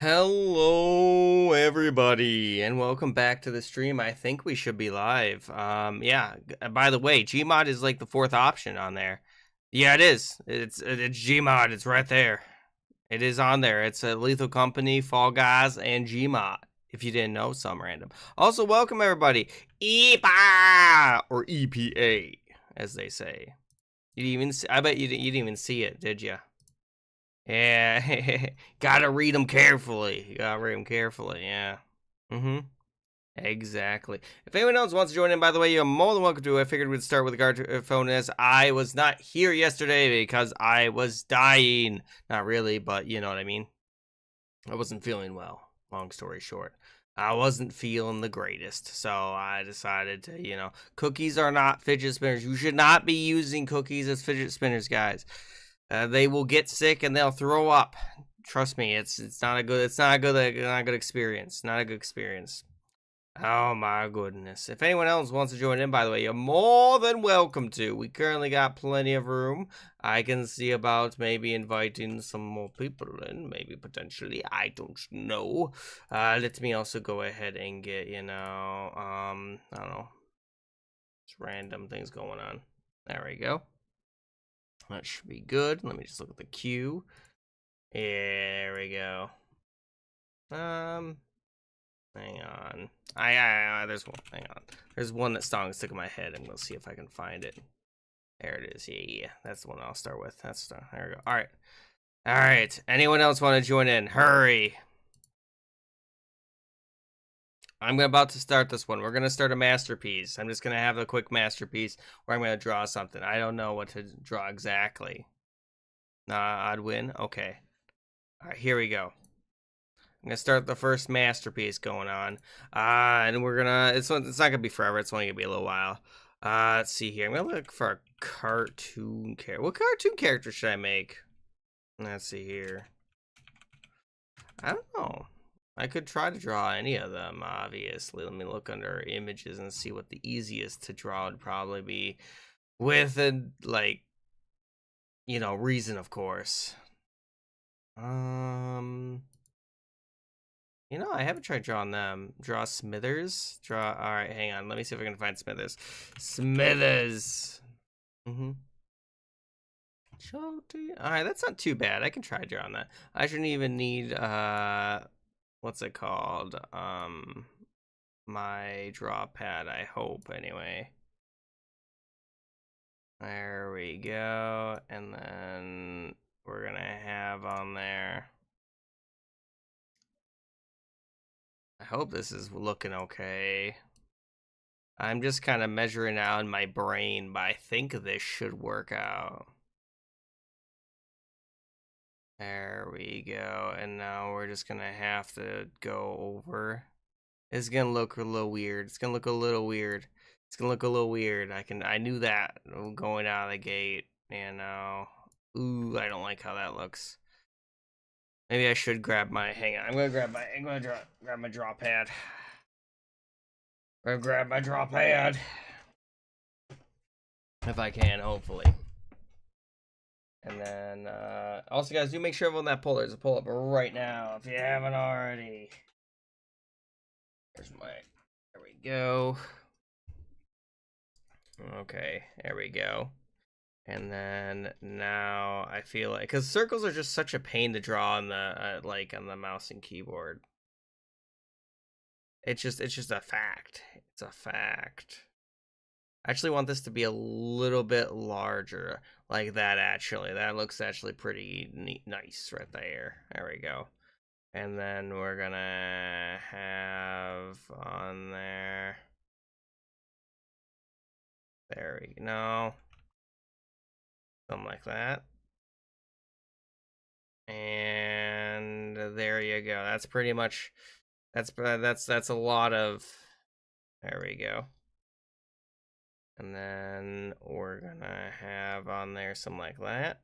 Hello everybody and welcome back to the stream. I think we should be live. By the way, Gmod is like the fourth option on there. Yeah, it is. It's Gmod. It's right there. It is on there. It's a Lethal Company, Fall Guys, and Gmod. If you didn't know, some random. Also, welcome everybody. EPA or EPA, as they say. You didn't even see, I bet you didn't even see it, did you? Yeah, gotta read them carefully. You gotta read them carefully. Yeah. Exactly. If anyone else wants to join in, by the way, you're more than welcome to. I figured we'd start with the Gartic phone as I was not here yesterday because I was dying. Not really, but you know what I mean. I wasn't feeling well. Long story short. I wasn't feeling the greatest, so I decided to, cookies are not fidget spinners. You should not be using cookies as fidget spinners, guys. They will get sick and they'll throw up. Trust me, it's not a good experience. Not a good experience. Oh my goodness. If anyone else wants to join in, by the way, you're more than welcome to. We currently got plenty of room. I can see about maybe inviting some more people in, maybe potentially. I don't know. Let me also go ahead and get, I don't know, just random things going on. There we go. That should be good. Let me just look at the queue. There we go. Hang on. There's one. Hang on. There's one that stuck in my head. I'm gonna see if I can find it. There it is. Yeah. That's the one I'll start with. There we go. All right. All right. Anyone else want to join in? Hurry. I'm about to start this one. We're gonna start a masterpiece. I'm just gonna have a quick masterpiece where I'm gonna draw something. I don't know what to draw exactly. I'd win. Okay. All right. Here we go. I'm gonna start the first masterpiece going on, and we're gonna. It's not gonna be forever. It's only gonna be a little while. Let's see here. I'm gonna look for a cartoon character. What cartoon character should I make? Let's see here. I don't know. I could try to draw any of them. Obviously, let me look under images and see what the easiest to draw would probably be, with a reason, of course. I haven't tried drawing them. Draw Smithers. All right, hang on. Let me see if I can find Smithers. Smithers. All right, that's not too bad. I can try drawing that. I shouldn't even need what's it called? My draw pad. I hope anyway. There we go, and then we're gonna have on there. I hope this is looking okay. I'm just kind of measuring out in my brain, but I think this should work out. There we go. And now we're just gonna have to go over. It's gonna look a little weird. It's gonna look a little weird. It's gonna look a little weird. I knew that going out of the gate. Ooh, I don't like how that looks. Maybe I should grab my. Hang on. I'm gonna grab my draw pad. I'm gonna grab my draw pad. If I can, hopefully. And then, also, guys, do make sure everyone that pull, there's a pull up right now if you haven't already. There we go. Okay, there we go. And then now I feel like, because circles are just such a pain to draw on the, on the mouse and keyboard. It's just a fact. It's a fact. I actually want this to be a little bit larger, like that. Actually, that looks actually pretty nice right there. There we go. And then we're gonna have on there. There we go. Something like that. And there you go. That's pretty much. That's a lot of. There we go. And then we're gonna have on there something like that.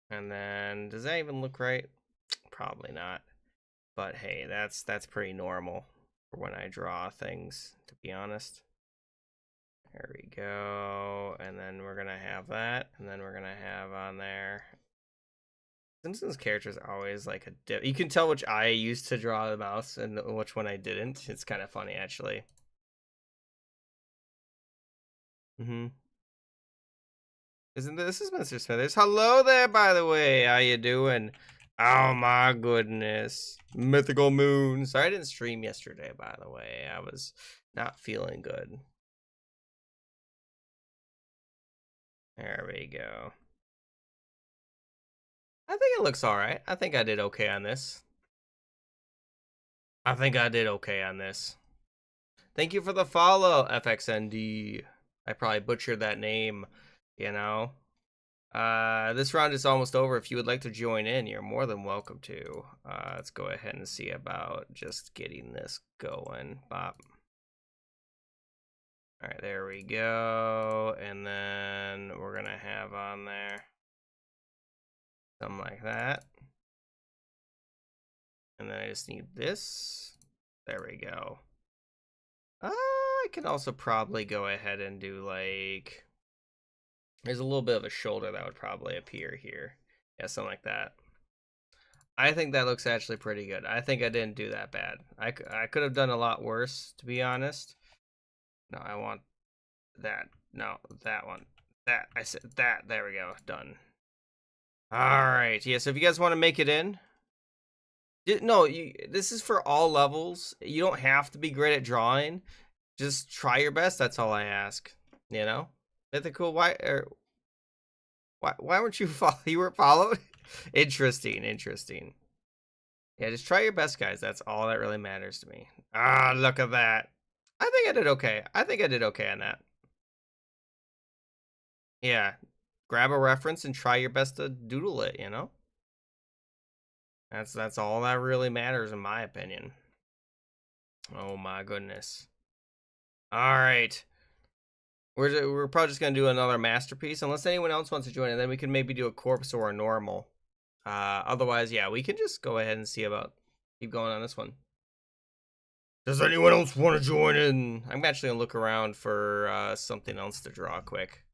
And then, does that even look right? Probably not. But hey, that's pretty normal for when I draw things, to be honest. There we go. And then we're gonna have that. And then we're gonna have on there Simpsons characters are always like you can tell which eye I used to draw the mouse and which one I didn't. It's kind of funny actually. Mm-hmm. Isn't this is Mr. Smithers? Hello there, by the way. How you doing? Oh my goodness. Mythical Moon. Sorry I didn't stream yesterday, by the way. I was not feeling good. There we go. I think it looks alright. I think I did okay on this. I think I did okay on this. Thank you for the follow, FXND. I probably butchered that name, you know. This round is almost over. If you would like to join in, you're more than welcome to. Let's go ahead and see about just getting this going. Bop. All right, there we go. And then we're gonna have on there something like that. And then I just need this. There we go. I can also probably go ahead and do like, there's a little bit of a shoulder that would probably appear here. Yeah, something like that. I think that looks actually pretty good. I think I didn't do that bad. I could have done a lot worse, to be honest. No, I want that. No, that one. That. I said that. There we go. Done. All right. Yeah, so if you guys want to make it in, no, this is for all levels. You don't have to be great at drawing. Just try your best. That's all I ask. You know? Mythical, why weren't you you weren't followed? Interesting. Yeah, just try your best, guys. That's all that really matters to me. Ah, look at that. I think I did okay. I think I did okay on that. Yeah. Grab a reference and try your best to doodle it, you know? That's all that really matters in my opinion. Oh my goodness. All right. We're probably just gonna do another masterpiece unless anyone else wants to join, and then we can maybe do a corpse or a normal. Otherwise, yeah, we can just go ahead and see about keep going on this one. Does anyone else want to join in? I'm actually gonna look around for something else to draw quick.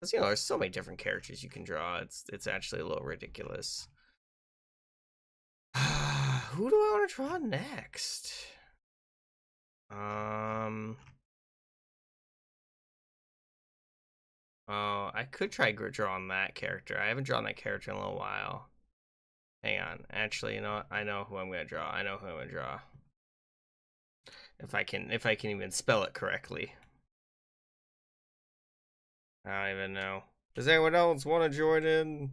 Cause there's so many different characters you can draw. It's actually a little ridiculous. Who do I want to draw next? Oh, I could try drawing that character. I haven't drawn that character in a little while. Hang on. Actually, you know what? I know who I'm gonna draw. I know who I'm gonna draw. If I can even spell it correctly. I don't even know. Does anyone else want to join in?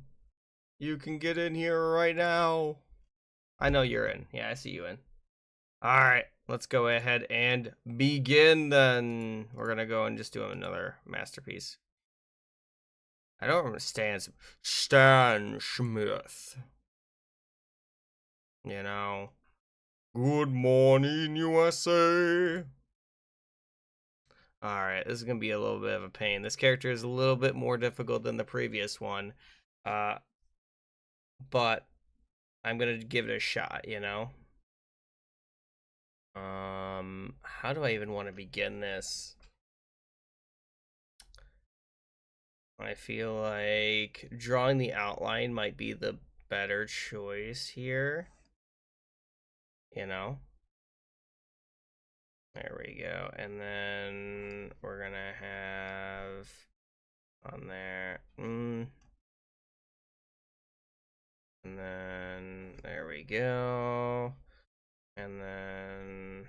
You can get in here right now. I know you're in. Yeah, I see you in. Alright, let's go ahead and begin then. We're gonna go and just do another masterpiece. I don't understand Stan Smith. You know. Good morning, USA. Alright, this is gonna be a little bit of a pain. This character is a little bit more difficult than the previous one. But I'm gonna give it a shot, you know? How do I even want to begin this? I feel like drawing the outline might be the better choice here. You know? There we go. And then we're gonna have on there. And then there we go. And then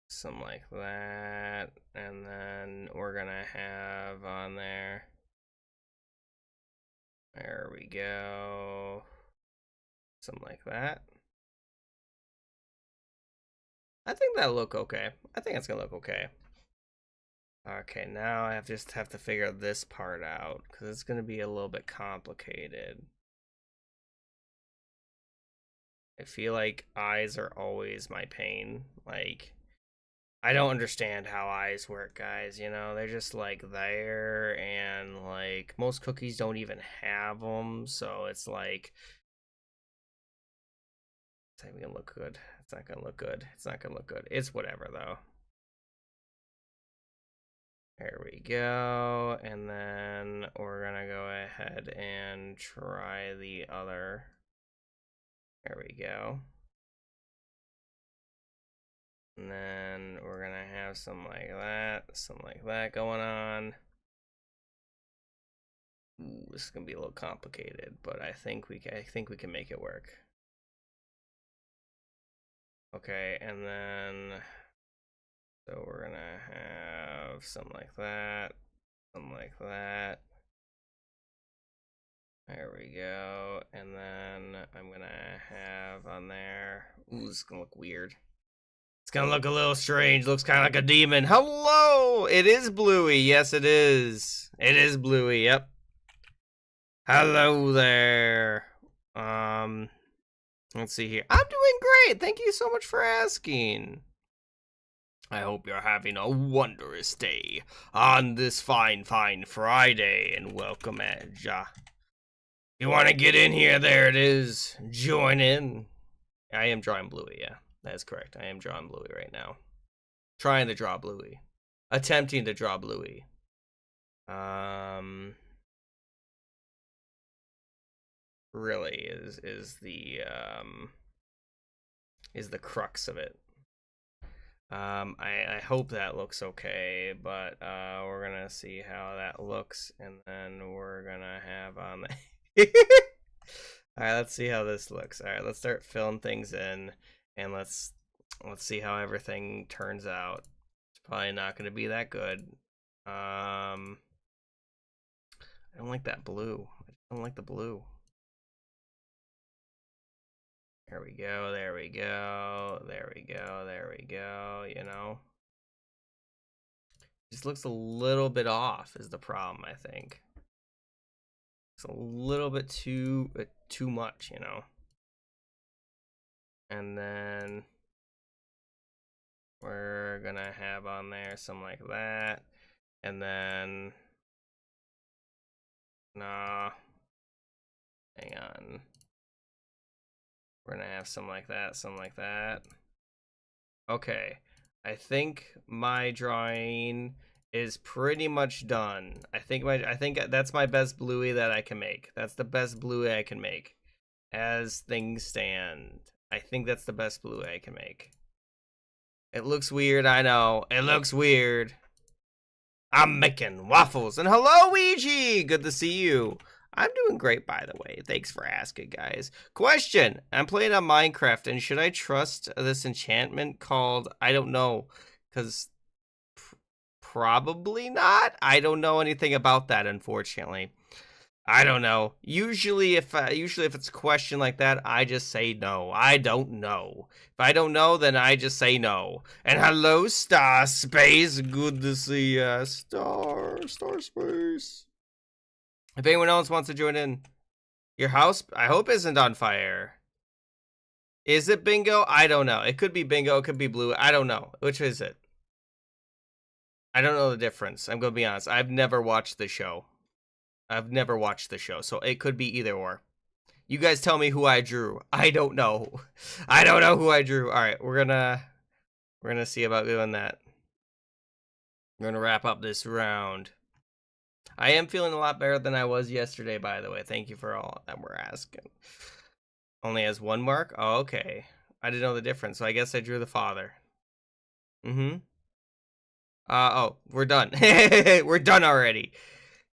something like that. And then we're gonna have on there. There we go. Something like that. I think that'll look okay. I think it's gonna look okay. Okay, now I just have to figure this part out because it's gonna be a little bit complicated. I feel like eyes are always my pain. Like, I don't understand how eyes work, guys. You know, they're just like there, and like most cookies don't even have them, so it's like it's not even gonna look good. It's not gonna look good. It's not gonna look good. It's whatever though. There we go. And then we're gonna go ahead and try the other. There we go. And then we're gonna have something like that going on. Ooh, this is gonna be a little complicated, but I think we can make it work. Okay, and then so we're gonna have something like that, something like that. There we go, and then I'm gonna have on there. Ooh, this is gonna look weird. It's gonna look a little strange. Looks kind of like a demon. Hello! It is Bluey. Yes, it is. It is Bluey. Yep. Hello there. Let's see here. I'm doing great. Thank you so much for asking. I hope you're having a wondrous day on this fine Friday, and welcome, Edge. You want to get in here? There it is. Join in. I am drawing Bluey, yeah. That is correct. I am drawing Bluey right now. Trying to draw Bluey. Attempting to draw Bluey. Really is the crux of it. I hope that looks okay, but we're gonna see how that looks, and then we're gonna have on the all right, let's see how this looks. All right, let's start filling things in, and let's see how everything turns out. It's probably not gonna be that good. I don't like that blue. I don't like the blue. There we go, there we go, there we go, there we go, you know. Just looks a little bit off is the problem, I think. It's a little bit too much, you know. And then we're gonna have on there something like that. And then nah. Hang on. We're gonna have something like that, something like that. Okay. I think my drawing is pretty much done. I think that's my best Bluey that I can make. That's the best Bluey I can make. As things stand, I think that's the best Bluey I can make. It looks weird, I know. It looks weird. I'm making waffles. And hello, Ouija! Good to see you. I'm doing great, by the way. Thanks for asking, guys. Question. I'm playing on Minecraft, and should I trust this enchantment called... I don't know, because... Probably not. I don't know anything about that, unfortunately. I don't know. Usually if it's a question like that, I just say no. I don't know. If I don't know, then I just say no. And hello, Star Space. Good to see ya. Star Space. If anyone else wants to join in, your house, I hope, isn't on fire. Is it Bingo? I don't know. It could be Bingo. It could be Blue. I don't know. Which is it? I don't know the difference. I'm going to be honest. I've never watched the show. So it could be either or. You guys tell me who I drew. I don't know. I don't know who I drew. All right, we're gonna see about doing that. We're gonna wrap up this round. I am feeling a lot better than I was yesterday, by the way. Thank you for all that we're asking. Only has one mark? Oh, okay. I didn't know the difference, so I guess I drew the father. Mm-hmm. Oh, we're done. We're done already.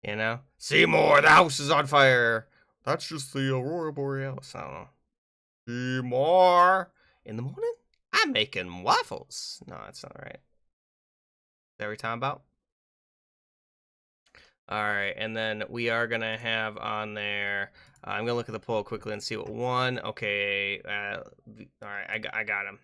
You know? Seymour, the house is on fire. That's just the Aurora Borealis. I don't know. Seymour. In the morning, I'm making waffles. No, that's not right. Every time about. All right, and then we are gonna have on there. I'm gonna look at the poll quickly and see what won. Okay, all right, I got him.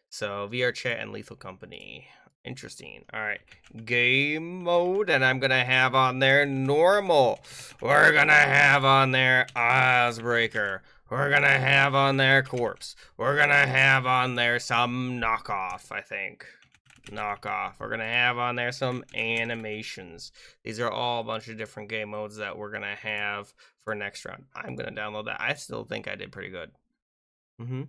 So VR chat and Lethal Company. Interesting. All right, game mode, and I'm gonna have on there normal. We're gonna have on there Ozbreaker. We're gonna have on there corpse. We're gonna have on there some knockoff, I think. Knockoff. We're gonna have on there some animations. These are all a bunch of different game modes that we're gonna have for next round. I'm gonna download that. I still think I did pretty good. All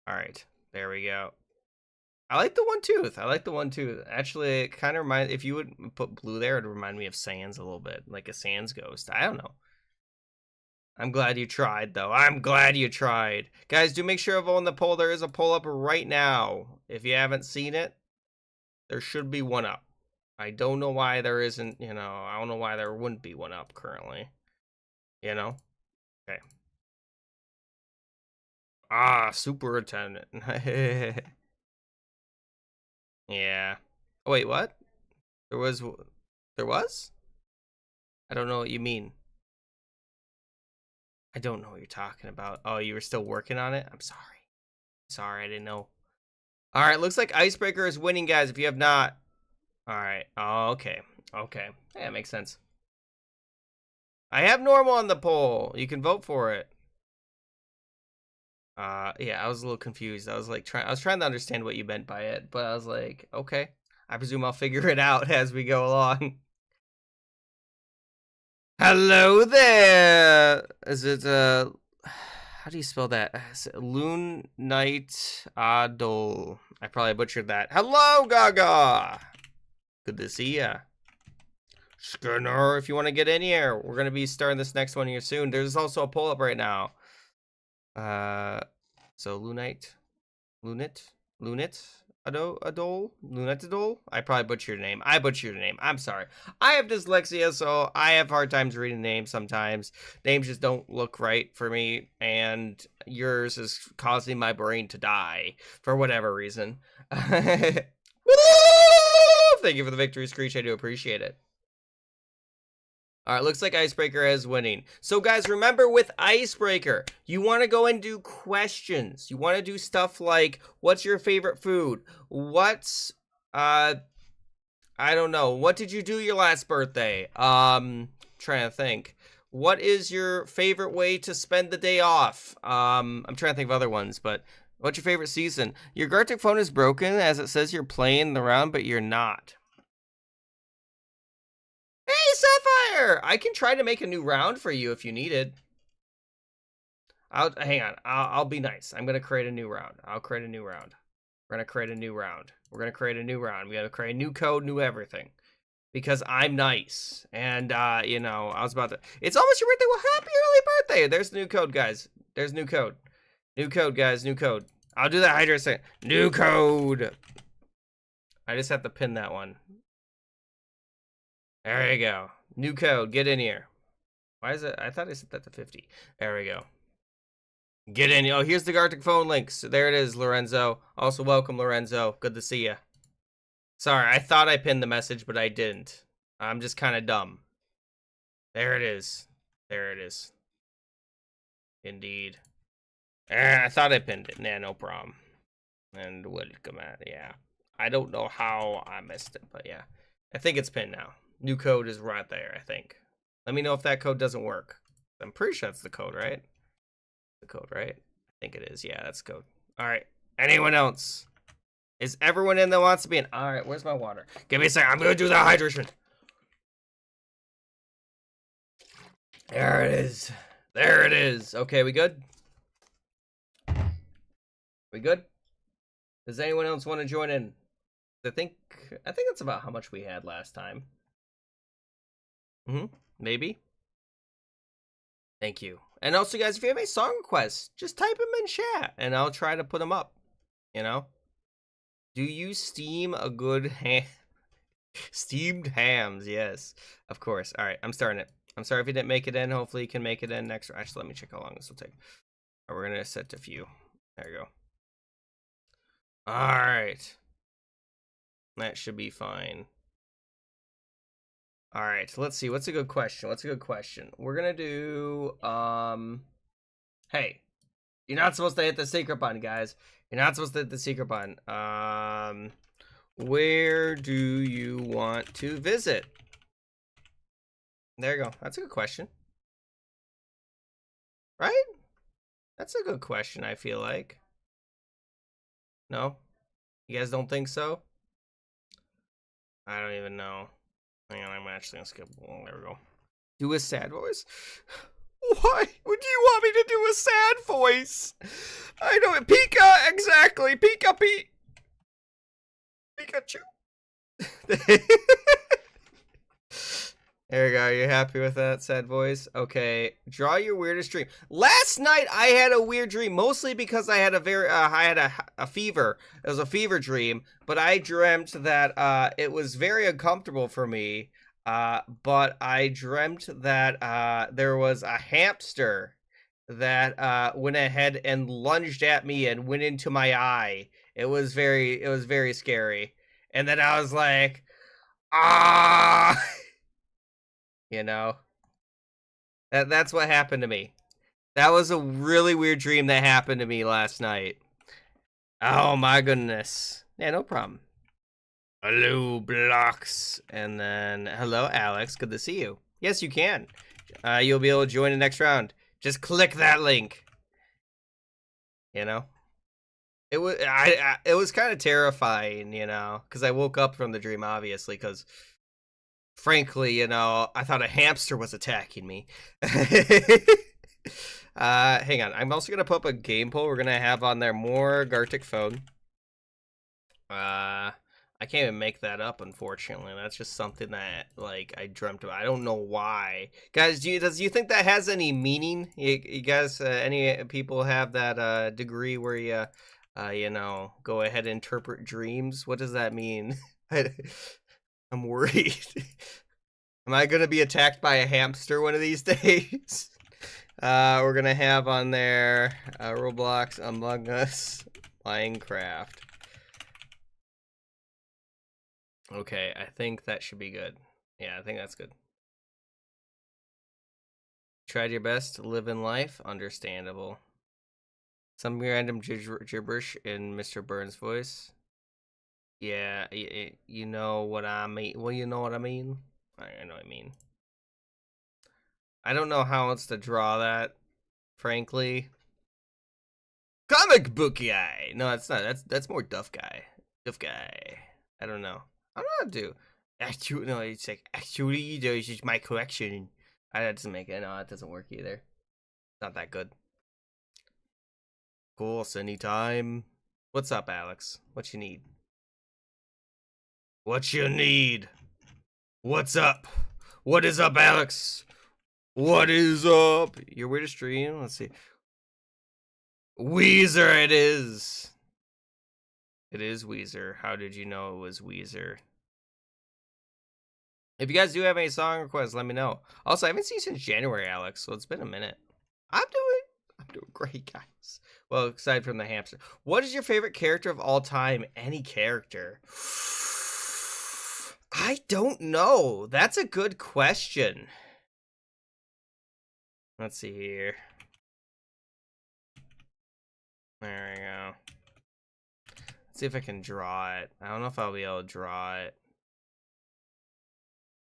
right, there we go. I like the one tooth. I like the one tooth. Actually, it kind of reminds. If you would put blue there, it would remind me of Sans a little bit, like a Sans ghost. I don't know. I'm glad you tried, though. I'm glad you tried. Guys, do make sure of on the poll. There is a poll up right now. If you haven't seen it, there should be one up. I don't know why there isn't, you know, I don't know why there wouldn't be one up currently. You know? Okay. Ah, superintendent. Yeah. Oh, wait, what? There was? There was? I don't know what you mean. I don't know what you're talking about. Oh, you were still working on it? I'm sorry. Sorry, I didn't know. All right, looks like Icebreaker is winning, guys, if you have not. All right. Oh, okay. Okay. Yeah, makes sense. I have normal on the poll. You can vote for it. Yeah, I was a little confused. I was like I was trying to understand what you meant by it, but I was like, okay. I presume I'll figure it out as we go along. Hello there. Is it how do you spell that? Loon Knight Adol. I probably butchered that. Hello, Gaga. Good to see ya. Skinner, if you want to get in here, we're gonna be starting this next one here soon. There's also a poll up right now. So Lunite, Lunit, I probably butchered your name. I butchered your name. I'm sorry. I have dyslexia, so I have hard times reading names sometimes. Names just don't look right for me, and yours is causing my brain to die for whatever reason. Thank you for the victory, Screech. I do appreciate it. All right, looks like Icebreaker is winning. So, guys, remember with Icebreaker, you want to go and do questions. You want to do stuff like, what's your favorite food? What's, I don't know. What did you do your last birthday? Trying to think. What is your favorite way to spend the day off? I'm trying to think of other ones, but what's your favorite season? Your Gartic phone is broken, as it says you're playing the round, but you're not. Hey, Sapphire! I can try to make a new round for you if you need it. Hang on. I'll be nice. I'm gonna create a new round. I'll create a new round. We're gonna create a new round. We're gonna create a new round. We gotta create a new code, new everything. Because I'm nice. And you know, I was about to. It's almost your birthday. Well, happy early birthday! There's the new code, guys. There's new code. New code, guys. New code. I'll do that Hydra second. New code. I just have to pin that one. There you go. New code. Get in here. Why is it? I thought I set that to 50. There we go. Get in. Oh, here's the Gartic phone links. So there it is, Lorenzo. Also, welcome, Lorenzo. Good to see you. Sorry, I thought I pinned the message, but I didn't. I'm just kind of dumb. There it is. There it is. Indeed. I thought I pinned it. Nah, no problem. And welcome at. Yeah. I don't know how I missed it, but yeah. I think it's pinned now. New code is right there, I think. Let me know if that code doesn't work. I'm pretty sure that's the code, right? The code, right? I think it is. Yeah, that's the code. All right. Anyone else? Is everyone in that wants to be in? All right, where's my water? Give me a second. I'm going to do the hydration. There it is. There it is. Okay, we good? We good? Does anyone else want to join in? I think that's about how much we had last time. Maybe. Thank you. And also, guys, if you have any song requests, just type them in chat, and I'll try to put them up. You know? Do you steam a good ham? Steamed hams, yes. Of course. All right, I'm starting it. I'm sorry if you didn't make it in. Hopefully you can make it in next. Actually, let me check how long this will take. All right, we're going to set to few. There you go. All right. That should be fine. All right, let's see. What's a good question? What's a good question? We're gonna do, hey, you're not supposed to hit the secret button, guys. You're not supposed to hit the secret button. Where do you want to visit? There you go. That's a good question. Right? That's a good question, I feel like. No? You guys don't think so? I don't even know. Hang on, I'm actually gonna skip. Oh, there we go. Do a sad voice. Why would you want me to do a sad voice? I know it. Pika, exactly. Pika, Pete. Pikachu. There we go. You're happy with that, sad voice? Okay. Draw your weirdest dream. Last night I had a weird dream, mostly because I had a fever. It was a fever dream, but I dreamt that it was very uncomfortable for me. But I dreamt that there was a hamster that went ahead and lunged at me and went into my eye. It was very scary. And then I was like, ah. You know, that's what happened to me. That was a really weird dream that happened to me last night. Oh my goodness. Yeah, no problem. Hello, Blocks. And then, hello, Alex. Good to see you. Yes, you can. You'll be able to join the next round. Just click that link. You know? It was kind of terrifying, you know, because I woke up from the dream, obviously, because frankly, you know, I thought a hamster was attacking me. Hang on. I'm also gonna put up a game poll. We're gonna have on there more Gartic phone. I can't even make that up, unfortunately. That's just something that like I dreamt of. I don't know why, guys. Do you think that has any meaning? You guys, any people have that degree where you know, go ahead and interpret dreams? What does that mean? I'm worried. Am I gonna be attacked by a hamster one of these days? We're gonna have on there Roblox, Among Us, Minecraft. Okay, I think that should be good. Yeah, I think that's good. Tried your best to live in life? Understandable. Some random gibberish in Mr. Burns' voice. Yeah, you know what I mean. Well, you know what I mean? I know what I mean. I don't know how else to draw that, frankly. Comic book guy. No, that's not. That's more Duff guy. Duff guy. I don't know. I don't know how to do. Actually, no, it's like actually, there's just my correction. That doesn't make it. No, it doesn't work either. It's not that good. Course, anytime. What's up, Alex? What you need? What you need? What's up? What is up, Alex? What is up? Your weirdest dream? Let's see. Weezer, it is. It is Weezer. How did you know it was Weezer? If you guys do have any song requests, let me know. Also, I haven't seen you since January, Alex, so it's been a minute. I'm doing great, guys. Well, aside from the hamster. What is your favorite character of all time? Any character? I don't know. That's a good question. Let's see here. There we go. Let's see if I can draw it. I don't know if I'll be able to draw it.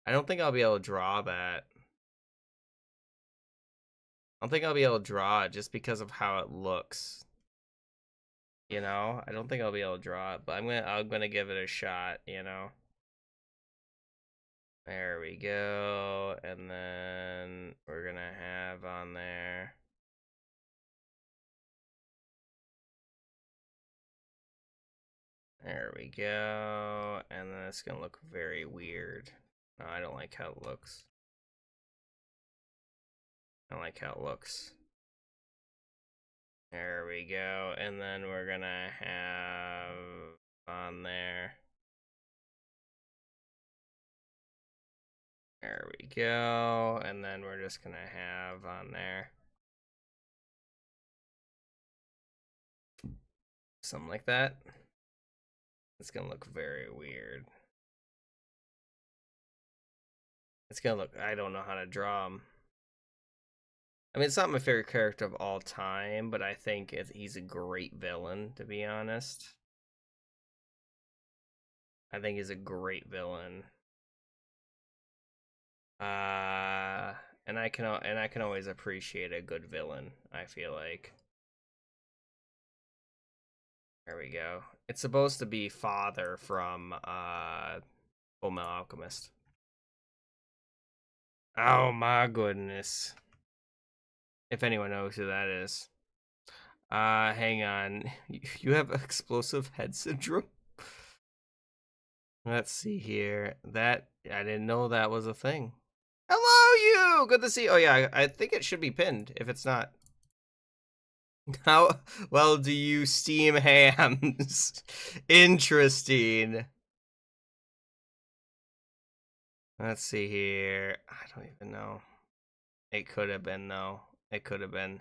I don't think I'll be able to draw that. I don't think I'll be able to draw it just because of how it looks. You know? I don't think I'll be able to draw it, but I'm gonna give it a shot, you know? There we go. And then we're gonna have on there. There we go. And then it's gonna look very weird. No, I don't like how it looks. I don't like how it looks. There we go. And then we're gonna have on there. There we go. And then we're just gonna have on there. Something like that. It's gonna look very weird. It's gonna look, I don't know how to draw him. I mean, it's not my favorite character of all time, but I think he's a great villain, to be honest. I think he's a great villain. And I can always appreciate a good villain, I feel like. There we go. It's supposed to be Father from Fullmetal Alchemist. Oh my goodness. If anyone knows who that is. Hang on. You have explosive head syndrome? Let's see here. That I didn't know that was a thing. Hello, you. Good to see. Oh yeah, I think it should be pinned. If it's not, how well do you steam hams? Interesting. Let's see here. I don't even know. It could have been though. It could have been.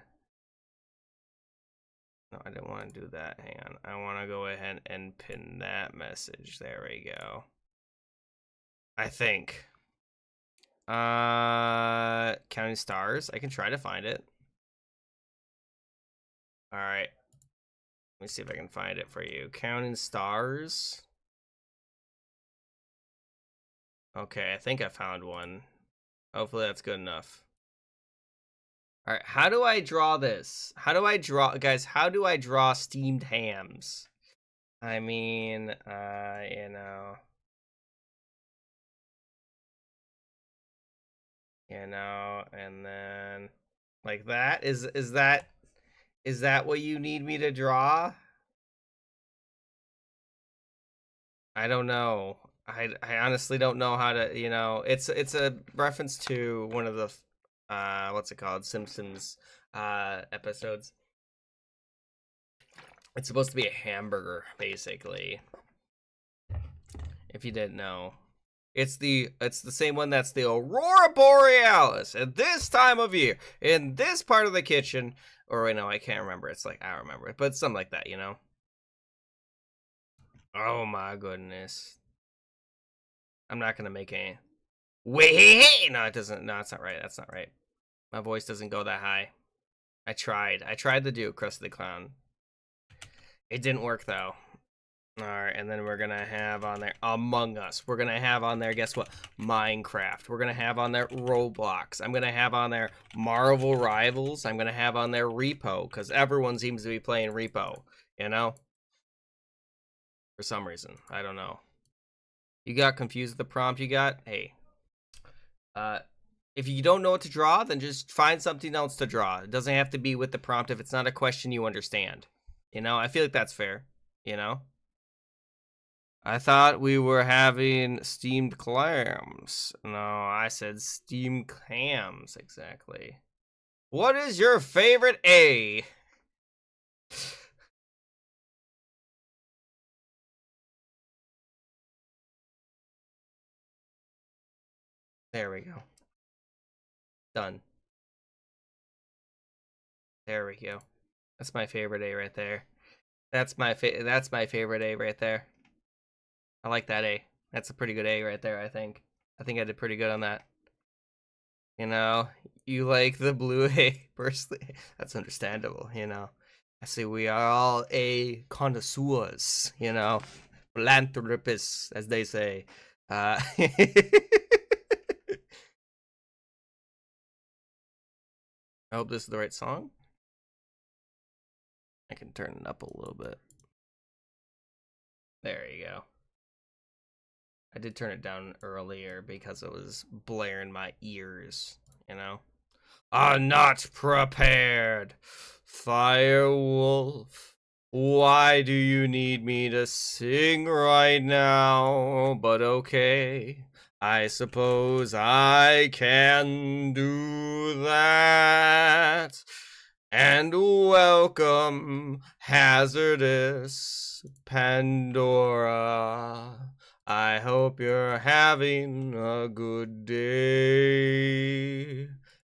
No, I didn't want to do that. Hang on. I want to go ahead and pin that message. There we go. I think. Counting stars. I can try to find it. All right. Let me see if I can find it for you. Counting stars. Okay, I think I found one. Hopefully that's good enough. All right, how do I draw this? How do I draw, guys? How do I draw steamed hams? I mean, you know, and then like that. Is that what you need me to draw? I don't know. I honestly don't know how to, it's a reference to one of the what's it called? Simpsons episodes. It's supposed to be a hamburger, basically. If you didn't know. It's the same one that's the Aurora Borealis at this time of year in this part of the kitchen. Or wait, no, I can't remember. It's like I remember it, but something like that, you know. Oh my goodness. I'm not gonna make any. Wait, no, it doesn't. No, it's not right. That's not right. My voice doesn't go that high. I tried to do Krusty the Clown. It didn't work though. All right, and then we're gonna have on there Among Us. We're gonna have on there, guess what? Minecraft. We're gonna have on there Roblox. I'm gonna have on there Marvel Rivals. I'm gonna have on there Repo, because everyone seems to be playing Repo, you know? For some reason. I don't know. You got confused with the prompt you got? Hey. If you don't know what to draw, then just find something else to draw. It doesn't have to be with the prompt if it's not a question you understand. You know, I feel like that's fair, you know? I thought we were having steamed clams. No, I said steamed clams, exactly. What is your favorite A? There we go. Done. There we go. That's my favorite A right there. That's my favorite A right there. I like that A. That's a pretty good A right there, I think. I think I did pretty good on that. You know, you like the blue A personally. That's understandable, you know. I say we are all A connoisseurs, you know. Philanthropists, as they say. I hope this is the right song. I can turn it up a little bit. There you go. I did turn it down earlier because it was blaring my ears, you know? I'm not prepared. Firewolf, why do you need me to sing right now? But okay, I suppose I can do that. And welcome, hazardous Pandora. I hope you're having a good day.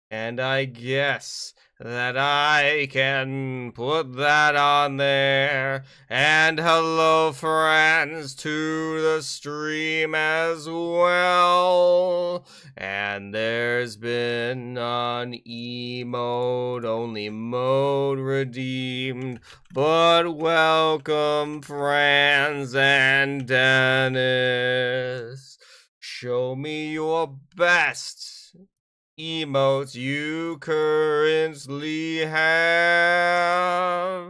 And I guess that I can put that on there. And hello, friends, to the stream as well. And there's been an emote, only mode redeemed. But welcome, Franz and Dennis. Show me your best emotes you currently have.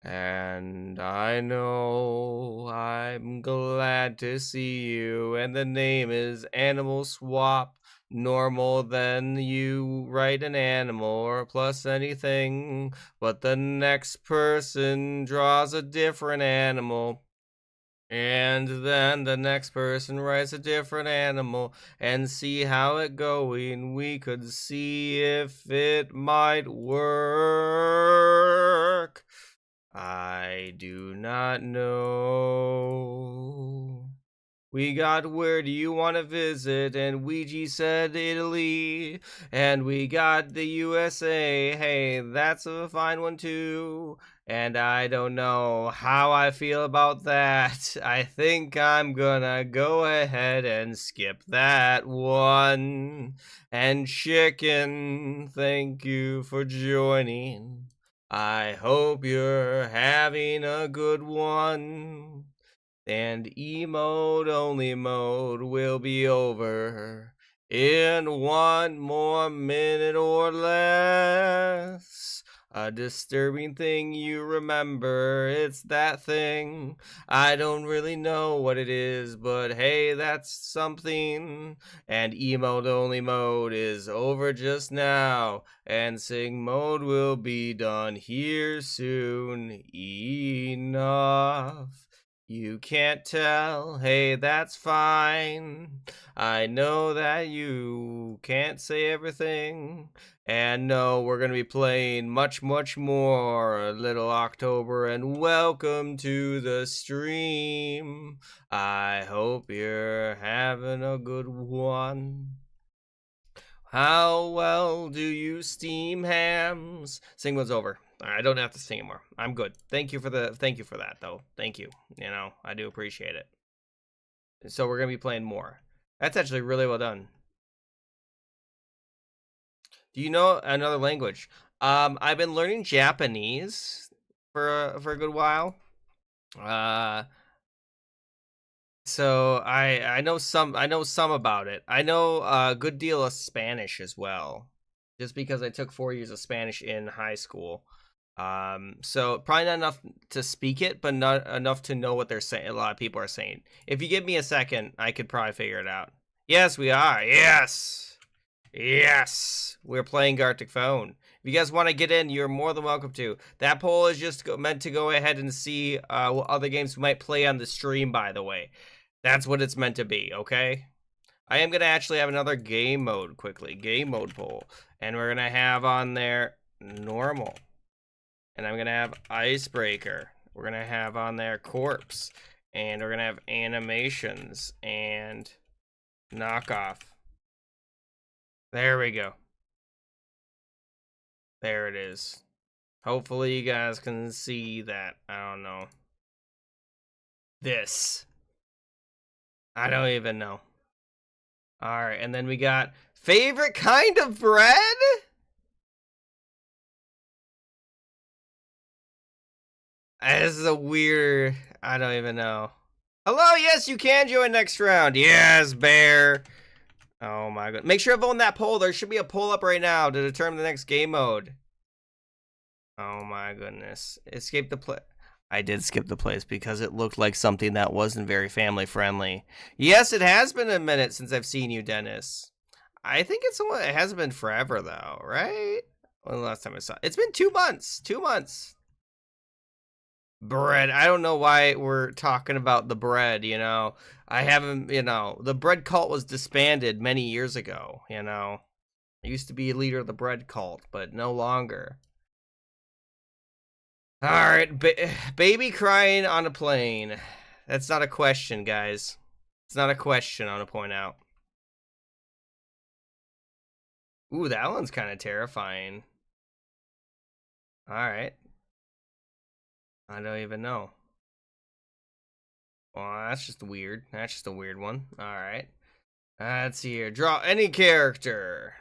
And I know I'm glad to see you. And the name is Animal Swap. Normal, then you write an animal or plus anything. But the next person draws a different animal. And then the next person writes a different animal and see how it going. We could see if it might work. I do not know. We got where do you want to visit? And Ouija said Italy. And we got the USA. Hey, that's a fine one too. And I don't know how I feel about that. I think I'm gonna go ahead and skip that one. And chicken, thank you for joining. I hope you're having a good one. And emote only mode will be over in 1 more minute or less. A disturbing thing you remember, it's that thing. I don't really know what it is, but hey, that's something. And emote only mode is over just now, and sing mode will be done here soon enough. You can't tell, hey, that's fine. I know that you can't say everything. And no, we're going to be playing much, much more Little October. And welcome to the stream. I hope you're having a good one. How well do you steam hams? Sing was over. I don't have to sing anymore. I'm good. Thank you for that though. Thank you. You know, I do appreciate it. So we're gonna be playing more. That's actually really well done. Do you know another language? I've been learning Japanese for a good while. So I know some about it. I know a good deal of Spanish as well, just because I took 4 years of Spanish in high school. So probably not enough to speak it, but not enough to know what they're saying. A lot of people are saying. If you give me a second, I could probably figure it out. Yes, we are. Yes, yes, we're playing Gartic Phone. If you guys want to get in, you're more than welcome to. That poll is just meant to go ahead and see what other games we might play on the stream, by the way. That's what it's meant to be, okay? I am going to actually have another game mode quickly. Game mode poll. And we're going to have on there normal. And I'm going to have icebreaker. We're going to have on there corpse. And we're going to have animations and knockoff. There we go. There it is. Hopefully you guys can see that. I don't know. This. I don't even know. Alright, and then we got favorite kind of bread? This is a weird... I don't even know. Hello, yes, you can join next round. Yes, bear. Oh my god. Make sure to vote on that poll. There should be a poll up right now to determine the next game mode. Oh my goodness. Escape the play. I did skip the place because it looked like something that wasn't very family friendly. Yes, it has been a minute since I've seen you, Dennis. I think it hasn't been forever though, right? When the last time I saw it? It's been 2 months. 2 months. Bread. I don't know why we're talking about the bread, you know. I haven't, you know, the bread cult was disbanded many years ago, you know. I used to be a leader of the bread cult, but no longer. All right, baby crying on a plane. That's not a question, guys. It's not a question, I want to point out. Ooh, that one's kind of terrifying. All right. I don't even know. Well, that's just weird. That's just a weird one. All right. Let's see here. Draw any character.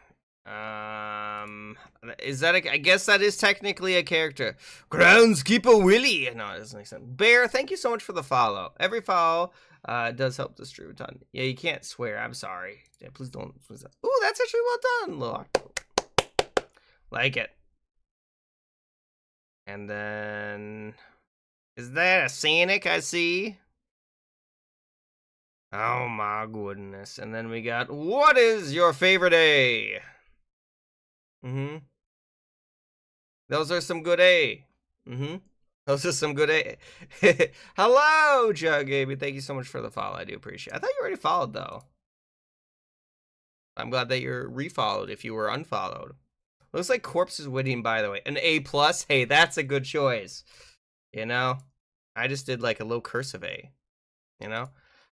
Is that I guess that is technically a character. Groundskeeper Willie. No, it doesn't make sense. Bear, thank you so much for the follow. Every follow does help the stream a ton. Yeah, you can't swear. I'm sorry. Yeah, please don't. Ooh, that's actually well done. Look. Like it. And then is that a Sonic I see? Oh my goodness. And then we got what is your favorite A? Those are some good A. Those are some good. Hello, Jug Gaby. Thank you so much for the follow. I do appreciate it. I thought you already followed, though. I'm glad that you're refollowed if you were unfollowed. Looks like Corpse is winning, by the way. An A+. Hey, that's a good choice. You know? I just did like a little cursive A. You know?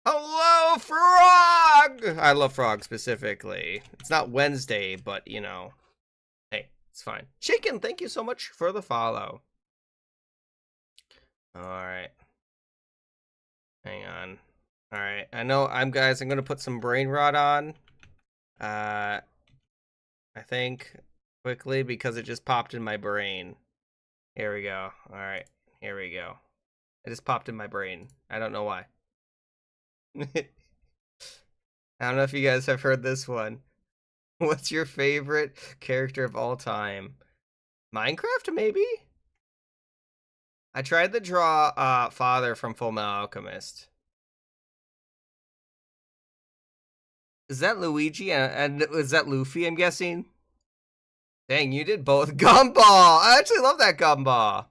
Hello, Frog! I love Frog specifically. It's not Wednesday, but, you know. Hey, it's fine. Chicken, thank you so much for the follow. Alright. Hang on. Alright. I know I'm going to put some brain rot on. I think quickly because it just popped in my brain. Here we go. Alright. Here we go. It just popped in my brain. I don't know why. I don't know if you guys have heard this one. What's your favorite character of all time? Minecraft, maybe? I tried to draw Father from Fullmetal Alchemist. Is that Luigi? And is that Luffy, I'm guessing? Dang, you did both. Gumball! I actually love that gumball.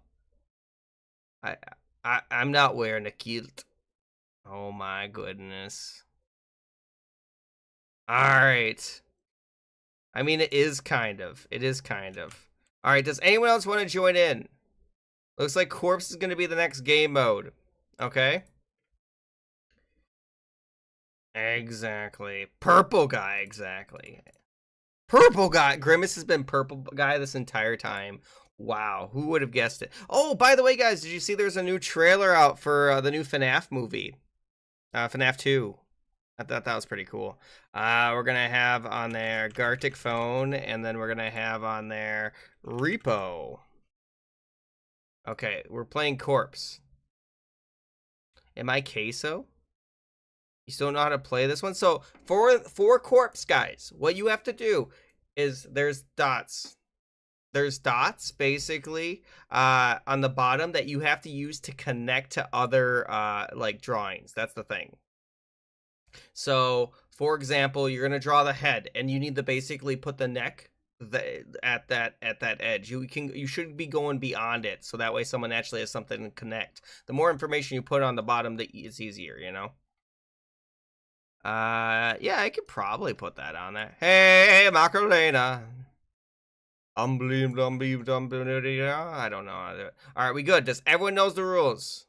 I'm not wearing a kilt. Oh my goodness. Alright. I mean, it is kind of. It is kind of. Alright, does anyone else want to join in? Looks like Corpse is going to be the next game mode. Okay? Exactly. Purple guy, exactly. Purple guy. Grimace has been purple guy this entire time. Wow, who would have guessed it? Oh, by the way, guys, did you see there's a new trailer out for the new FNAF movie? FNAF 2. I thought that was pretty cool. We're going to have on there Gartic phone, and then we're going to have on there Repo. Okay, we're playing Corpse. Am I Queso? You still know how to play this one? So for Corpse, guys, what you have to do is there's dots. There's dots basically on the bottom that you have to use to connect to other like drawings. That's the thing. So for example, you're gonna draw the head, and you need to basically put the neck at that edge. You should be going beyond it, so that way someone actually has something to connect. The more information you put on the bottom, it's easier, you know. Yeah, I could probably put that on there. Hey, Macarena. I don't know how to do it. Alright, we good. Does everyone knows the rules?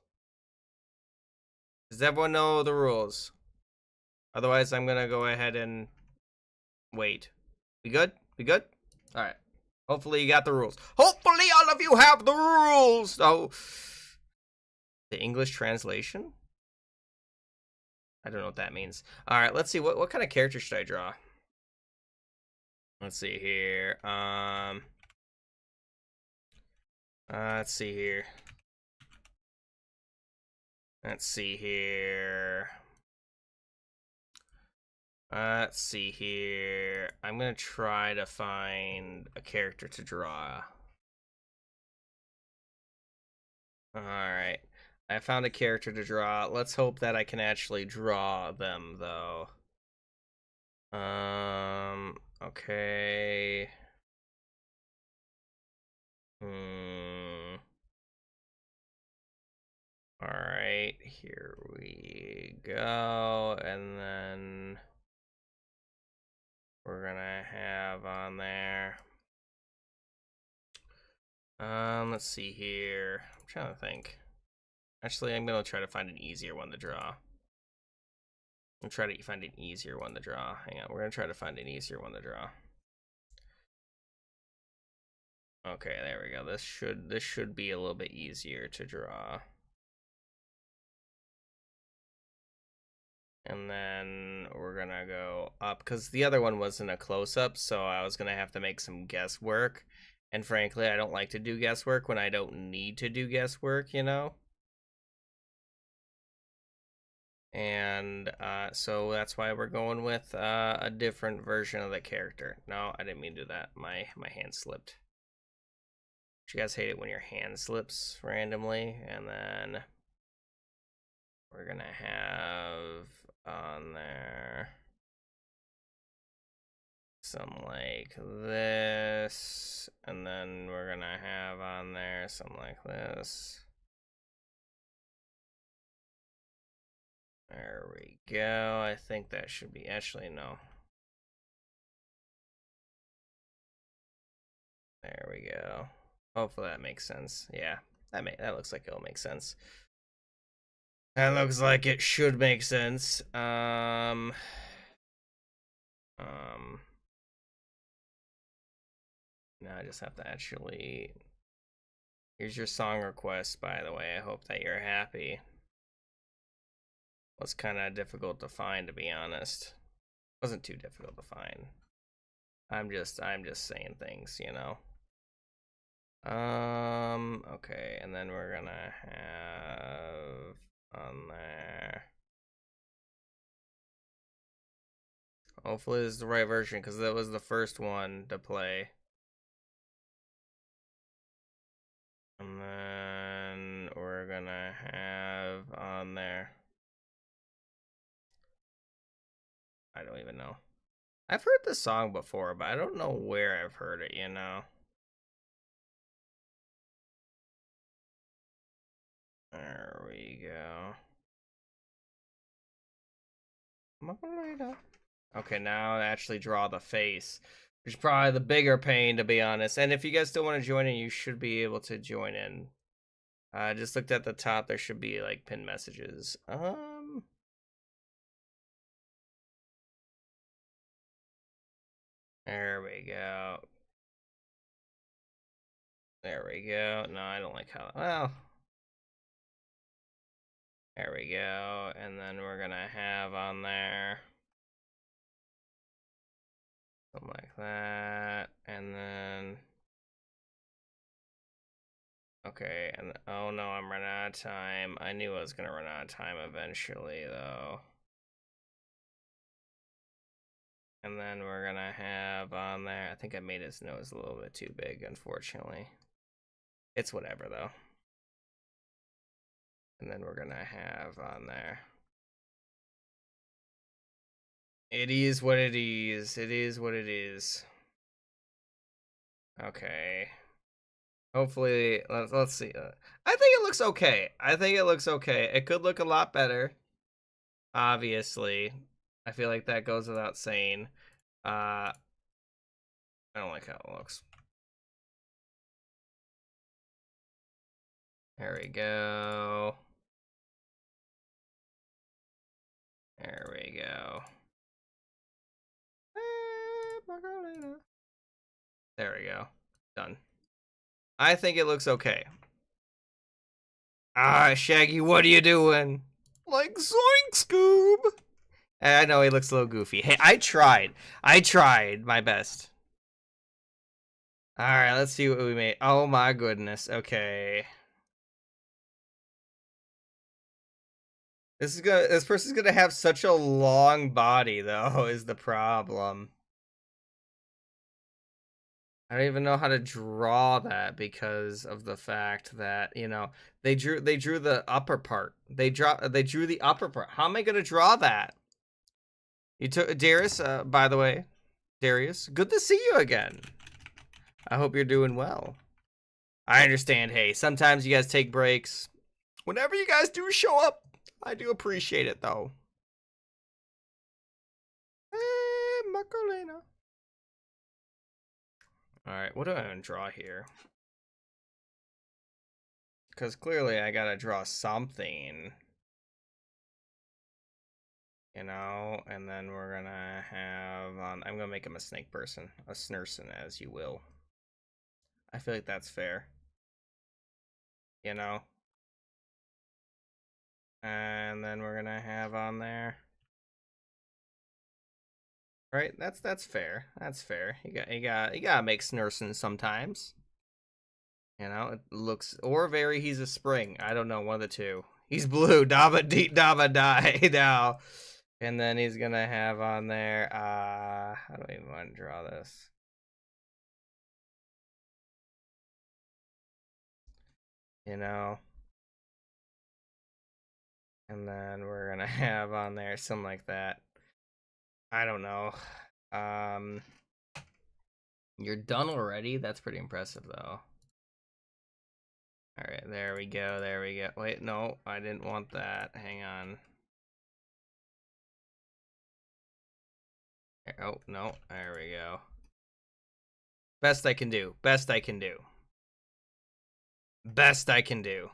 Does everyone know the rules? Otherwise, I'm gonna go ahead and wait. We good? We good? Alright. Hopefully you got the rules. Hopefully all of you have the rules! Oh. The English translation? I don't know what that means. Alright, let's see. What kind of character should I draw? Let's see here. Let's see here. Let's see here. Let's see here. I'm gonna try to find a character to draw. Alright. I found a character to draw. Let's hope that I can actually draw them, though. Okay. Alright, here we go. And then we're gonna have on there. Let's see here. I'm trying to think. Actually, I'm gonna try to find an easier one to draw. I'm trying to find an easier one to draw. Hang on, we're gonna try to find an easier one to draw. Okay, there we go. This should be a little bit easier to draw. And then we're gonna go up, because the other one wasn't a close-up, so I was gonna have to make some guesswork. And frankly, I don't like to do guesswork when I don't need to do guesswork, you know? And so that's why we're going with a different version of the character. No, I didn't mean to do that. My hand slipped. You guys hate it when your hand slips randomly. And then we're gonna have on there some like this, and then we're gonna have on there some like this. There we go. I think that should be, actually, no. There we go. Hopefully that makes sense. Yeah, that looks like it'll make sense. That looks like it should make sense. Now I just have to actually. Here's your song request, by the way. I hope that you're happy. Was kind of difficult to find, to be honest. Wasn't too difficult to find. I'm just saying things, you know. Okay, and then we're gonna have on there. Hopefully this is the right version, because that was the first one to play. And then we're gonna have on there. I don't even know. I've heard this song before, but I don't know where I've heard it, you know. There we go. Okay, now actually draw the face, which is probably the bigger pain, to be honest. And if you guys still want to join in, you should be able to join in. I just looked at the top. There should be like pinned messages. There we go. There we go. No, I don't like how. Well, there we go. And then we're gonna have on there something like that, and then. Okay, and oh no, I'm running out of time. I knew I was gonna run out of time eventually, though. And then we're gonna have on there, I think I made his nose a little bit too big, unfortunately. It's whatever, though. And then we're gonna have on there. It is what it is. It is what it is. Okay. Hopefully, let's see. I think it looks okay. I think it looks okay. It could look a lot better. Obviously. I feel like that goes without saying. I don't like how it looks. There we go. There we go. There we go. Done. I think it looks okay. Ah, Shaggy, what are you doing? Like, zoink, Scoob! I know he looks a little goofy. Hey, I tried. I tried my best. Alright, let's see what we made. Oh my goodness. Okay. This person's gonna have such a long body, though, is the problem. I don't even know how to draw that because of the fact that, you know, they drew the upper part. They drew the upper part. How am I gonna draw that? You took Darius, by the way. Darius, good to see you again. I hope you're doing well. I understand, hey, sometimes you guys take breaks. Whenever you guys do show up, I do appreciate it, though. Hey, Macarena. Alright, what do I want to draw here? Because clearly I gotta draw something. You know, and then we're gonna have, I'm gonna make him a snake person. A snurson, as you will. I feel like that's fair. You know? And then we're gonna have on there. Right, that's fair. That's fair. You gotta make Snurson sometimes. You know, it looks, or very he's a spring. I don't know, one of the two. He's blue. Daba dee daba die now. And then he's gonna have on there. How do I even want to draw this? You know. And then we're gonna have on there something like that. I don't know. You're done already? That's pretty impressive, though. Alright, there we go, there we go. Wait, no, I didn't want that. Hang on. Oh, no. There we go. Best I can do. Best I can do. Best I can do.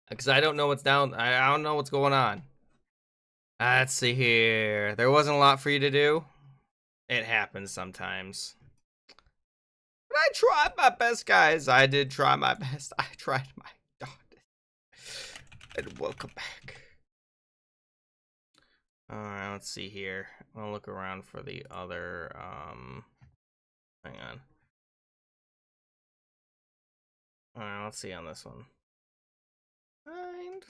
Because I don't know what's down. I don't know what's going on. Let's see here. There wasn't a lot for you to do. It happens sometimes. But I tried my best, guys. I did try my best. I tried my darndest. And welcome back. Alright, let's see here. I'll look around for the other, hang on. Alright, let's see on this one. Find.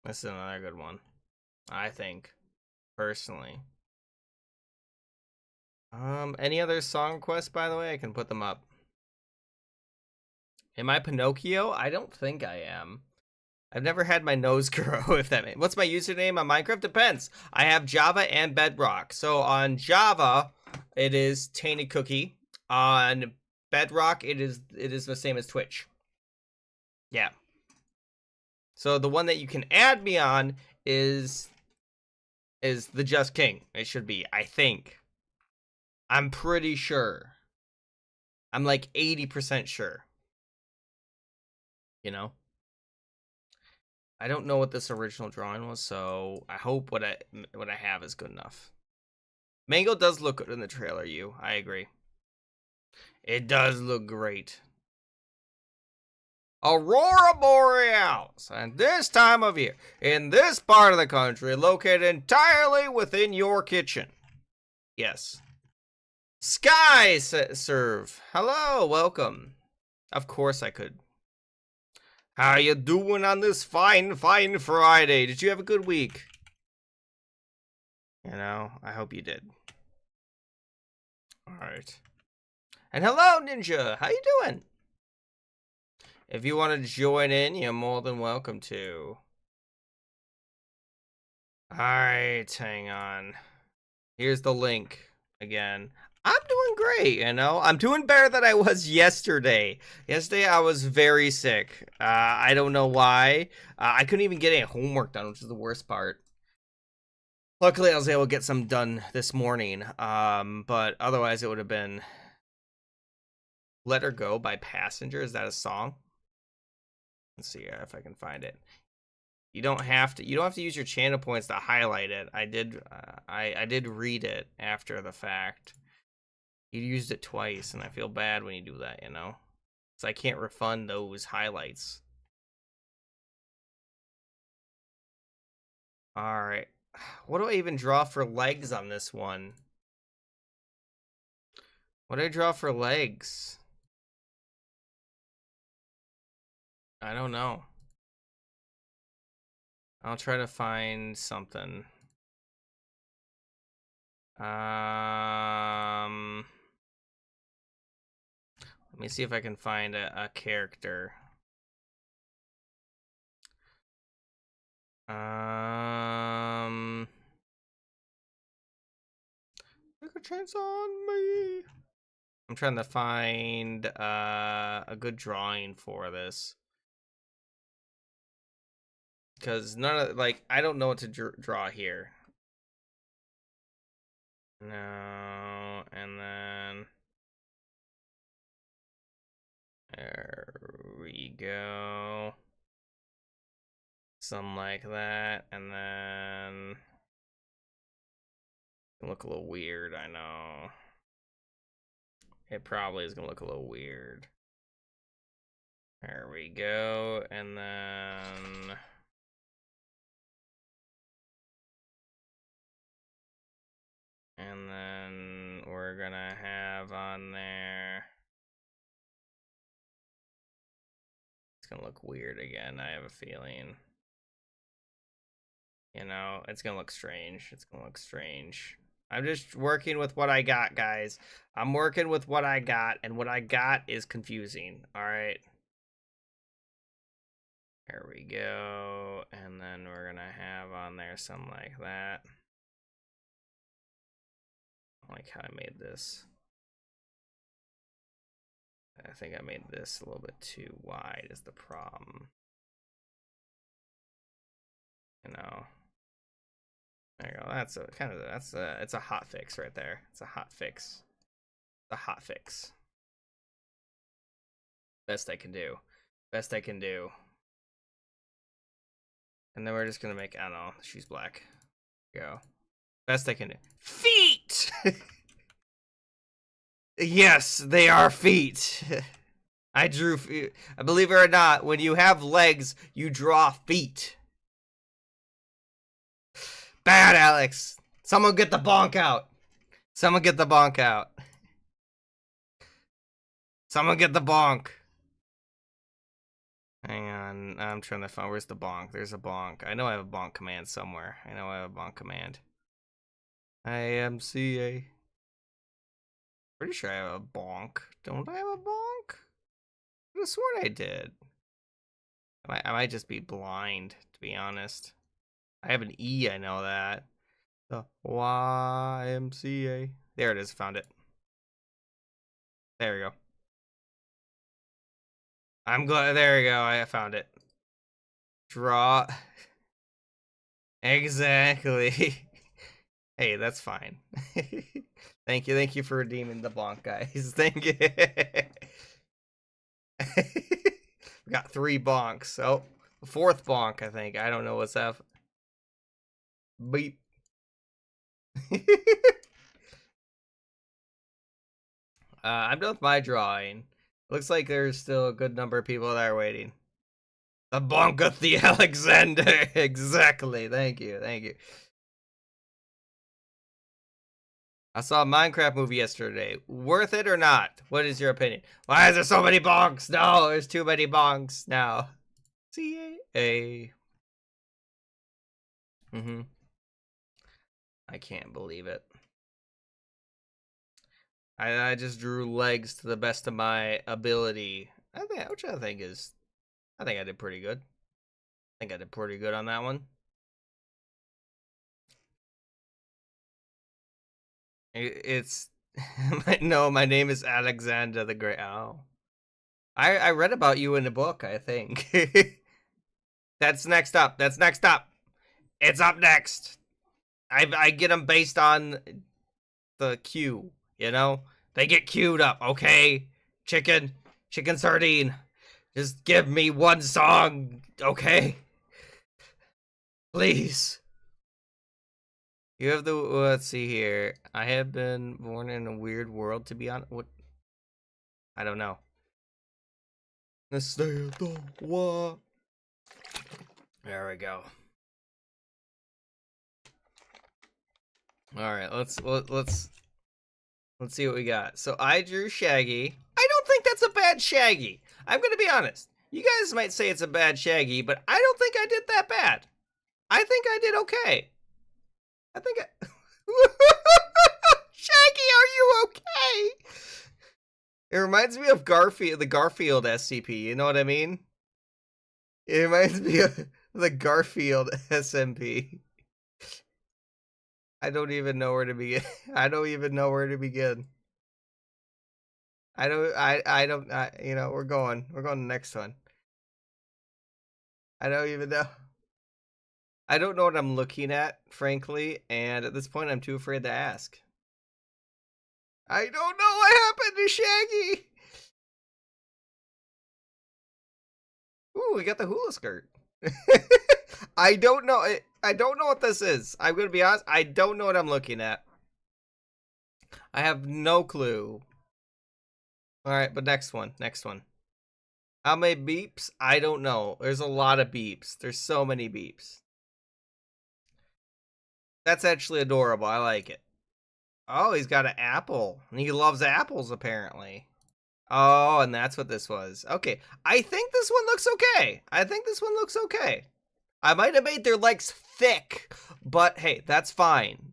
This is another good one, I think, personally. Any other song requests, by the way? I can put them up. Am I Pinocchio? I don't think I am. I've never had my nose grow, if that means. What's my username on Minecraft? Depends. I have Java and Bedrock. So on Java, it is Tainted Cookie. On Bedrock, it is the same as Twitch. Yeah. So the one that you can add me on is the Just King. It should be, I think. I'm pretty sure. I'm like 80% sure. You know? I don't know what this original drawing was, so I hope what I have is good enough. Mango does look good in the trailer, I agree. It does look great. Aurora Borealis, and this time of year, in this part of the country, located entirely within your kitchen. Yes. Sky Serve. Hello, welcome. Of course I could. How you doing on this fine Friday? Did you have a good week? You know, I hope you did. Alright. And hello, Ninja. How you doing? If you want to join in, you're more than welcome to. Alright, hang on. Here's the link again. I'm doing great, you know. I'm doing better than I was yesterday. Yesterday, I was very sick. I don't know why. I couldn't even get any homework done, which is the worst part. Luckily, I was able to get some done this morning. But otherwise, it would have been Let Her Go by Passenger. Is that a song? Let's see if I can find it. You don't have to use your channel points to highlight it. I did read it after the fact. You used it twice, and I feel bad when you do that, you know? So I can't refund those highlights. Alright. What do I even draw for legs on this one? What do I draw for legs? I don't know. I'll try to find something. Let me see if I can find a character. Take a chance on me. I'm trying to find a good drawing for this. Because none of, like, I don't know what to draw here. No, and then there we go. Something like that, and then it'll look a little weird, I know. It probably is gonna look a little weird. There we go, and then we're gonna have on there. It's gonna look weird again, I have a feeling. You know, it's gonna look strange. It's gonna look strange. I'm just working with what I got, guys. I'm working with what I got, and what I got is confusing. Alright. There we go. And then we're gonna have on there something like that. I like how I made this. I think I made this a little bit too wide is the problem. You know. There you go. That's a kind of it's a hot fix right there. It's a hot fix. A hot fix. Best I can do. Best I can do. And then we're just gonna make, I don't know, she's black. Go. Best I can do. Feet! Yes, they are feet. I drew feet. Believe it or not, when you have legs, you draw feet. Bad, Alex. Someone get the bonk out. Someone get the bonk out. Someone get the bonk. Hang on, I'm trying to find, where's the bonk? There's a bonk. I know I have a bonk command somewhere. I know I have a bonk command. IMCA. Pretty sure I have a bonk. Don't I have a bonk? I could have sworn I did. I might just be blind, to be honest. I have an E, I know that. The YMCA. There it is, found it. There we go. I'm glad, there we go, I found it. Draw. Exactly. Hey, that's fine. Thank you for redeeming the bonk, guys. Thank you. We got 3 bonks. Oh, 4th bonk, I think. I don't know what's up. Beep. I'm done with my drawing. Looks like there's still a good number of people that are waiting. The bonk of the Alexander. Exactly. Thank you. Thank you. I saw a Minecraft movie yesterday. Worth it or not? What is your opinion? Why is there so many bonks? No, there's too many bonks now. CAA. I can't believe it. I just drew legs to the best of my ability. I think I did pretty good. I think I did pretty good on that one. It's no, my name is Alexander the Great. Oh, I read about you in a book, I think. That's next up. That's next up. It's up next. I get them based on the queue, you know? They get queued up, okay? Chicken sardine. Just give me one song, okay? Please. You have the, let's see here. I have been born in a weird world, to be honest. What? I don't know. There we go. All right, let's see what we got. So I drew Shaggy. I don't think that's a bad Shaggy. I'm gonna be honest. You guys might say it's a bad Shaggy, but I don't think I did that bad. I think I did okay. I think I... Shaggy, are you okay? It reminds me of Garfield, the Garfield SCP. You know what I mean? It reminds me of the Garfield SMP. I don't even know where to begin. I don't even know where to begin. You know, we're going to the next one. I don't even know. I don't know what I'm looking at, frankly, and at this point I'm too afraid to ask. I don't know what happened to Shaggy. Ooh, we got the hula skirt. I don't know. I don't know what this is. I'm going to be honest. I don't know what I'm looking at. I have no clue. All right, but next one. Next one. How many beeps? I don't know. There's a lot of beeps. There's so many beeps. That's actually adorable. I like it. Oh, he's got an apple. And he loves apples, apparently. Oh, and that's what this was. Okay. I think this one looks okay. I think this one looks okay. I might have made their legs thick, but hey, that's fine.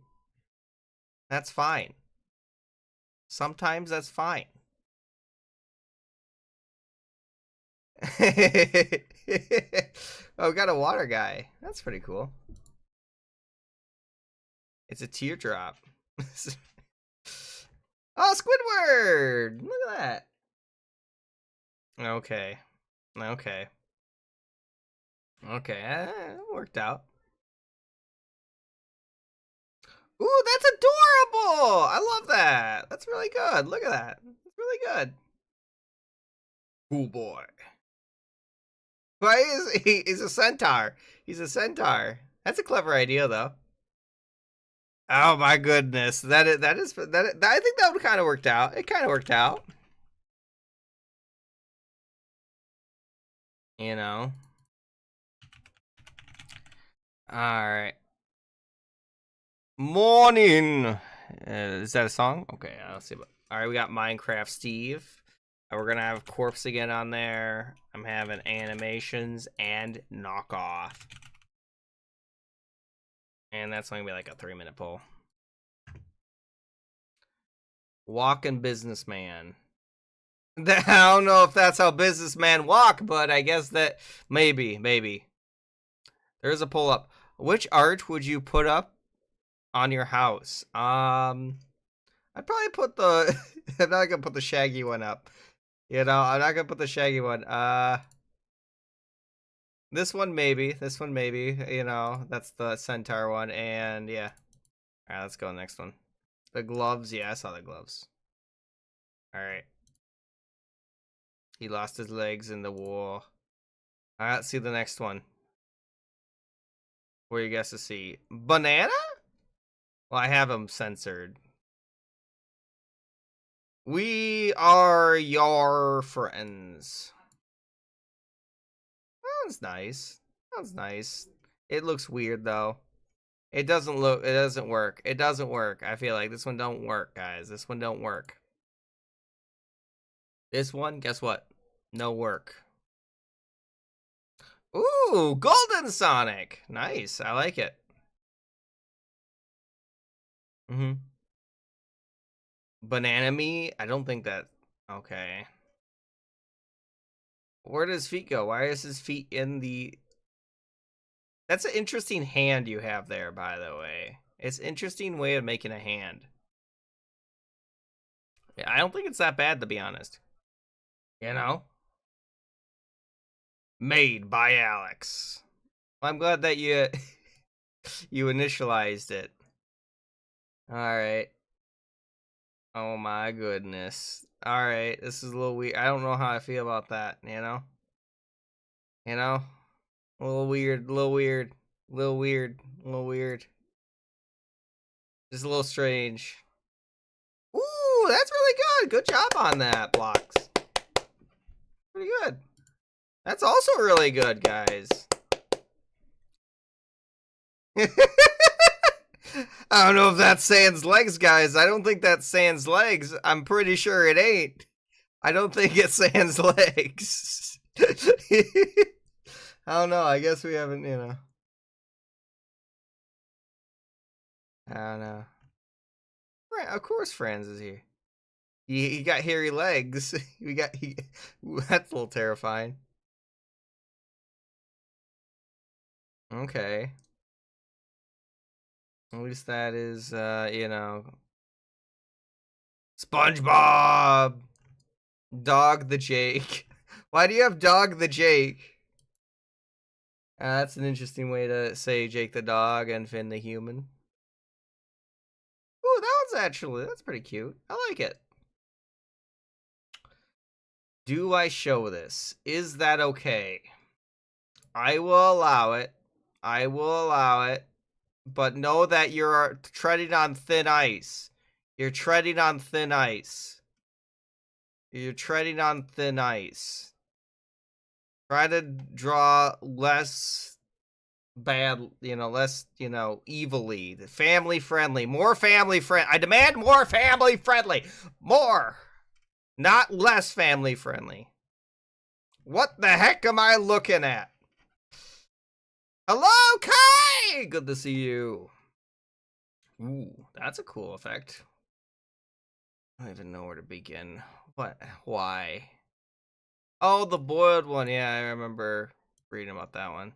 That's fine. Sometimes that's fine. Oh, we got a water guy. That's pretty cool. It's a teardrop. Oh, Squidward! Look at that. Okay. Okay. Okay, worked out. Ooh, that's adorable! I love that. That's really good. Look at that. It's really good. Cool boy. Why is he's a centaur? He's a centaur. That's a clever idea, though. Oh my goodness, I think that would kind of worked out. It kind of worked out. You know. All right. Morning. Is that a song? Okay, I'll see. All right, we got Minecraft Steve. We're gonna have Corpse again on there. I'm having animations and knockoff. And that's only gonna be like a 3-minute poll. Walking businessman. I don't know if that's how businessmen walk, but I guess that maybe. There's a poll up. Which art would you put up on your house? I'd probably put the I'm not gonna put the Shaggy one up. You know, I'm not gonna put the Shaggy one. This one maybe. This one maybe. You know, that's the Centaur one, and yeah. Alright, let's go next one. The gloves, yeah, I saw the gloves. Alright. He lost his legs in the war. Alright, let's see the next one. What do you guys to see? Banana? Well, I have them censored. We are your friends. Sounds nice. Sounds nice. It looks weird though. It doesn't work. It doesn't work. I feel like this one don't work, guys. This one don't work. This one, guess what? No work. Ooh, Golden Sonic. Nice. I like it. Banana me? I don't think that. Okay. Where does feet go? Why is his feet in the... That's an interesting hand you have there, by the way. It's an interesting way of making a hand. Yeah, I don't think it's that bad, to be honest. You know? Made by Alex. Well, I'm glad that you you initialized it. Alright. Oh my goodness. Alright, this is a little weird. I don't know how I feel about that, you know? You know? A little weird, a little weird, a little weird, a little weird. Just a little strange. Ooh, that's really good. Good job on that, Blocks. Pretty good. That's also really good, guys. I don't know if that's Sans legs, guys. I don't think that's Sans legs. I'm pretty sure it ain't. I don't think it's Sans legs. I don't know. I guess we haven't, you know. I don't know. Of course Franz is here. He got hairy legs. That's a little terrifying. Okay. At least that is, you know. SpongeBob! Dog the Jake. Why do you have Dog the Jake? That's an interesting way to say Jake the dog and Finn the human. Ooh, that's pretty cute. I like it. Do I show this? Is that okay? I will allow it. I will allow it. But know that you're treading on thin ice. You're treading on thin ice. You're treading on thin ice. Try to draw less bad, you know, less, you know, evilly. Family friendly. More family friendly. I demand more family friendly. More. Not less family friendly. What the heck am I looking at? Hello, Kai! Good to see you. Ooh, that's a cool effect. I don't even know where to begin. What? Why? Oh, the boiled one. Yeah, I remember reading about that one.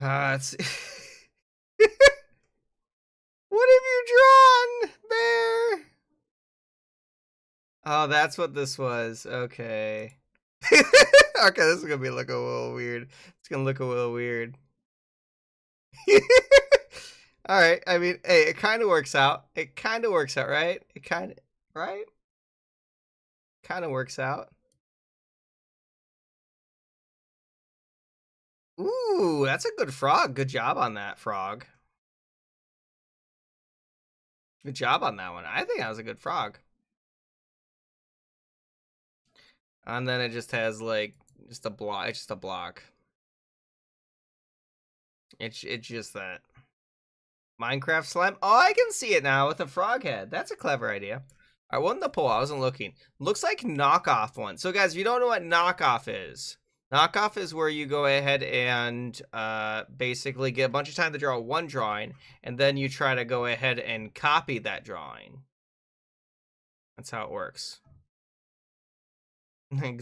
It's... What have you drawn, Bear? Oh, that's what this was. Okay. Okay, this is gonna look a little weird. It's gonna look a little weird. All right. I mean, hey, it kind of works out. It kind of works out, right? It kind of, right? Kind of works out. Ooh, that's a good frog. Good job on that frog. Good job on that one. I think that was a good frog. And then it just has like just a block. It's just a block. It's just that Minecraft slime. Oh, I can see it now with a frog head. That's a clever idea. I wasn't the poll. I wasn't looking. Looks like knockoff one. So guys, if you don't know what knockoff is, knockoff is where you go ahead and basically get a bunch of time to draw one drawing, and then you try to go ahead and copy that drawing. That's how it works. I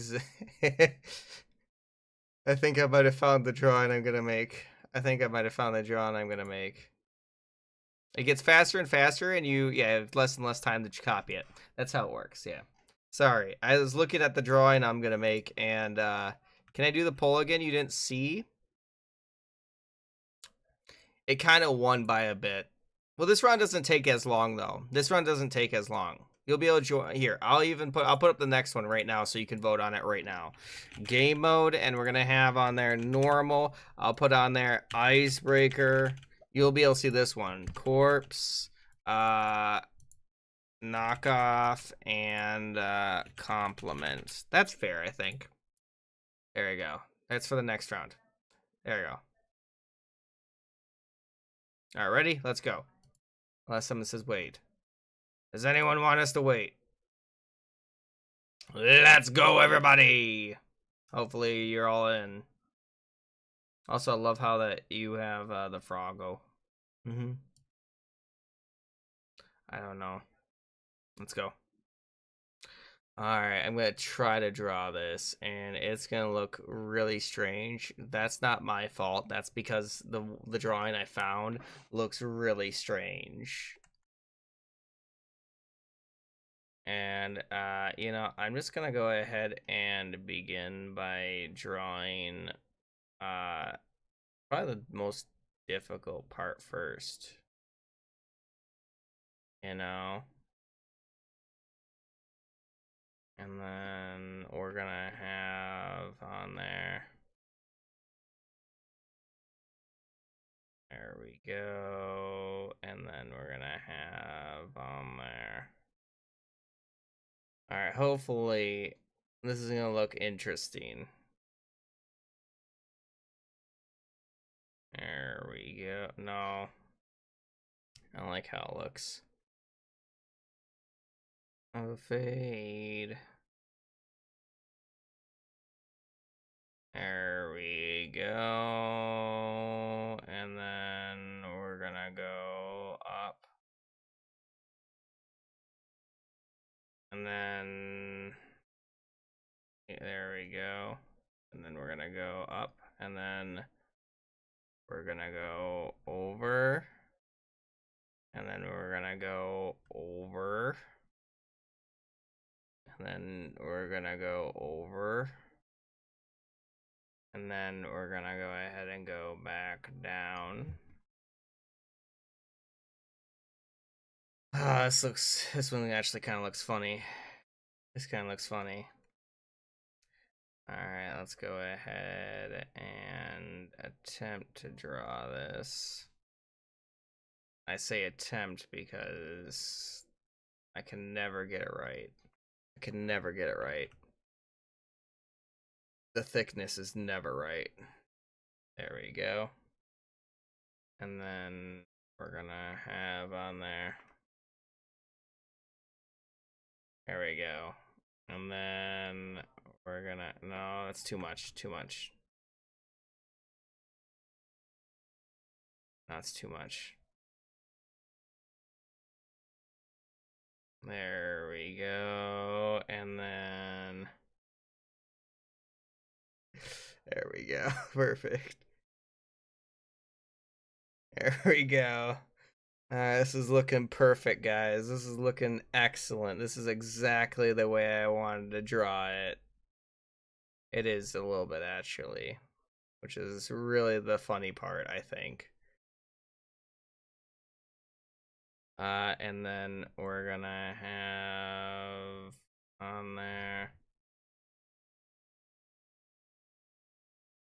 think I might have found the drawing I'm gonna make. I think I might have found the drawing I'm gonna make. It gets faster and faster, and you have less and less time to copy it. That's how it works. Yeah. Sorry, I was looking at the drawing I'm gonna make, and can I do the poll again? You didn't see? It kind of won by a bit. Well, this round doesn't take as long though. This round doesn't take as long. You'll be able to join here. I'll put up the next one right now so you can vote on it right now. Game mode, and we're gonna have on there normal. I'll put on there icebreaker. You'll be able to see this one. Corpse, knockoff, and compliment. That's fair, I think. There you go. That's for the next round. There you go. All right, ready? Let's go. Unless someone says wait. Does anyone want us to wait? Let's go, everybody! Hopefully you're all in. Also, I love how that you have the froggo. I don't know. Let's go. Alright, I'm gonna try to draw this, and it's gonna look really strange. That's not my fault. That's because the drawing I found looks really strange. And, you know, I'm just gonna go ahead and begin by drawing, probably the most difficult part first. You know? And then we're gonna have on there. There we go. And then we're gonna have on there. Alright, hopefully this is gonna look interesting. There we go. No. I don't like how it looks. Oh, fade. There we go. And then we're gonna go up. And then there we go. And then we're gonna go up, and then we're gonna go over, and then we're gonna go over, and then we're gonna go over, and then we're gonna go ahead and go back down. This one actually kind of looks funny. This kind of looks funny. Alright, let's go ahead and attempt to draw this. I say attempt because I can never get it right. I can never get it right. The thickness is never right. There we go. And then we're gonna have on there. There we go. And then we're gonna, no, that's too much, too much. That's too much. There we go. And then there we go. Perfect. There we go. This is looking perfect, guys. This is looking excellent. This is exactly the way I wanted to draw it. It is a little bit, actually, which is really the funny part, I think. And then we're gonna have on there.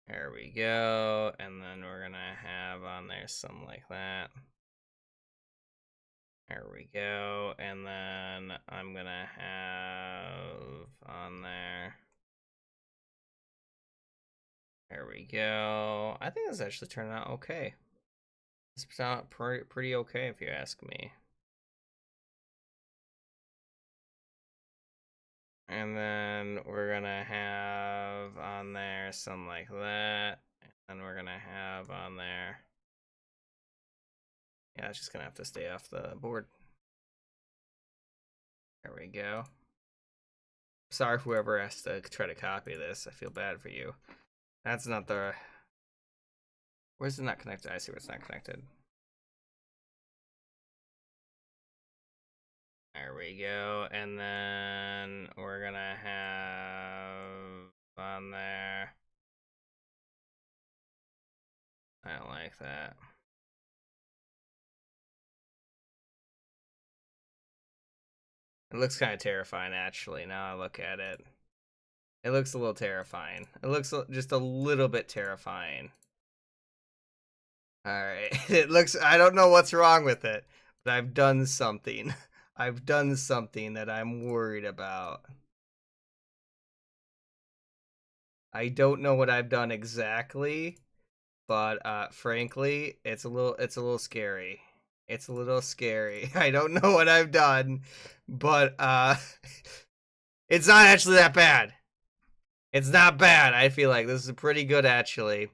There we go. And then we're gonna have on there something like that. There we go. And then I'm gonna have on there. There we go. I think this actually turned out okay. This turned out pretty okay if you ask me. And then we're gonna have on there something like that. And we're gonna have on there. Yeah, it's just gonna have to stay off the board. There we go. Sorry, whoever has to try to copy this. I feel bad for you. That's not the. Where's it not connected? I see where it's not connected. There we go. And then we're gonna have on there. I don't like that. It looks kind of terrifying, actually, now I look at it. It looks a little terrifying. It looks just a little bit terrifying. Alright, it looks, I don't know what's wrong with it, but I've done something. I've done something that I'm worried about. I don't know what I've done exactly, but frankly, it's a little scary. It's a little scary. I don't know what I've done, but it's not actually that bad. It's not bad. I feel like this is pretty good actually.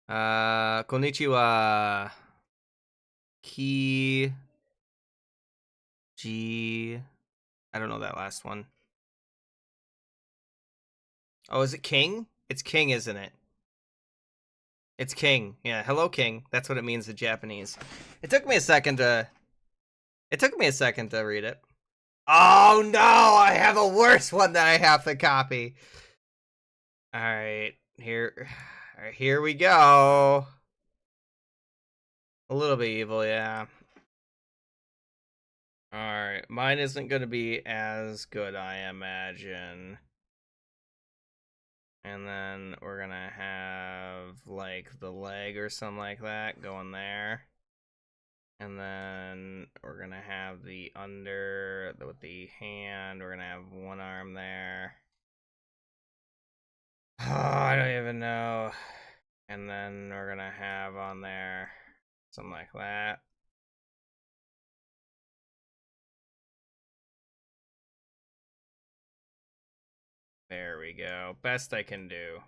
Konnichiwa. Ki G. I don't know that last one. Oh, is it King? It's King, isn't it? It's King. Yeah, hello King. That's what it means in Japanese. It took me a second to read it. Oh no, I have a worse one that I have to copy. Alright, here we go. A little bit evil, yeah. Alright, mine isn't gonna be as good, I imagine. And then we're gonna have like the leg or something like that going there. And then we're gonna have the under with the hand. We're gonna have one arm there. Oh, I don't even know. And then we're gonna have on there something like that. There we go. Best I can do.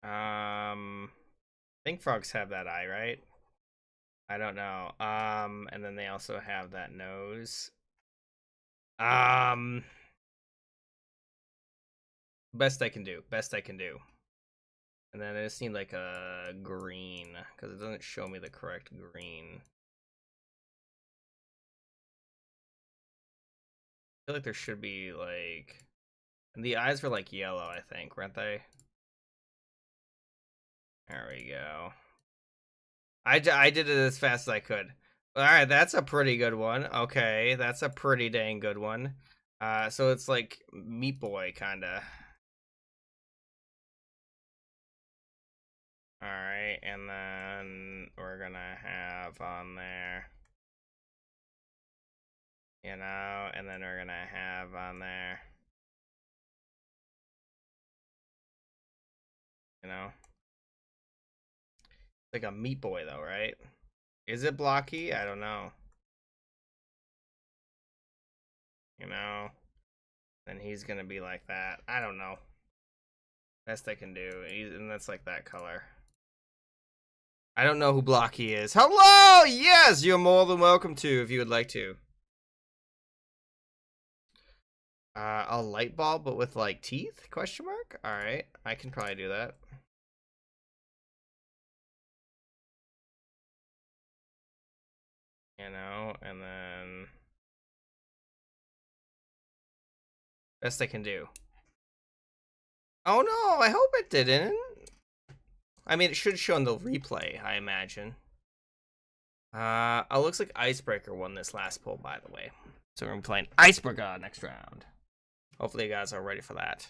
I think frogs have that eye, right? I don't know. And then they also have that nose. Best I can do. Best I can do. And then I just need like a green, because it doesn't show me the correct green. I feel like there should be like, and the eyes were like yellow, I think, weren't they? There we go. I did it as fast as I could. Alright, that's a pretty good one. Okay, that's a pretty dang good one. So it's like Meat Boy, kinda. Alright, and then we're gonna have on there, you know, and then we're gonna have on there, you know, like a Meat Boy though, right? Is it blocky? I don't know. You know, then he's gonna be like that. I don't know. Best I can do. And that's like that color. I don't know who Blocky is. Hello! Yes, you're more than welcome to if you would like to. A light bulb, but with like teeth? Question mark? Alright, I can probably do that. You know, and then best I can do. Oh no, I hope it didn't. I mean, it should show in the replay, I imagine. It looks like Icebreaker won this last poll, by the way. So we're gonna be playing Icebreaker next round. Hopefully you guys are ready for that.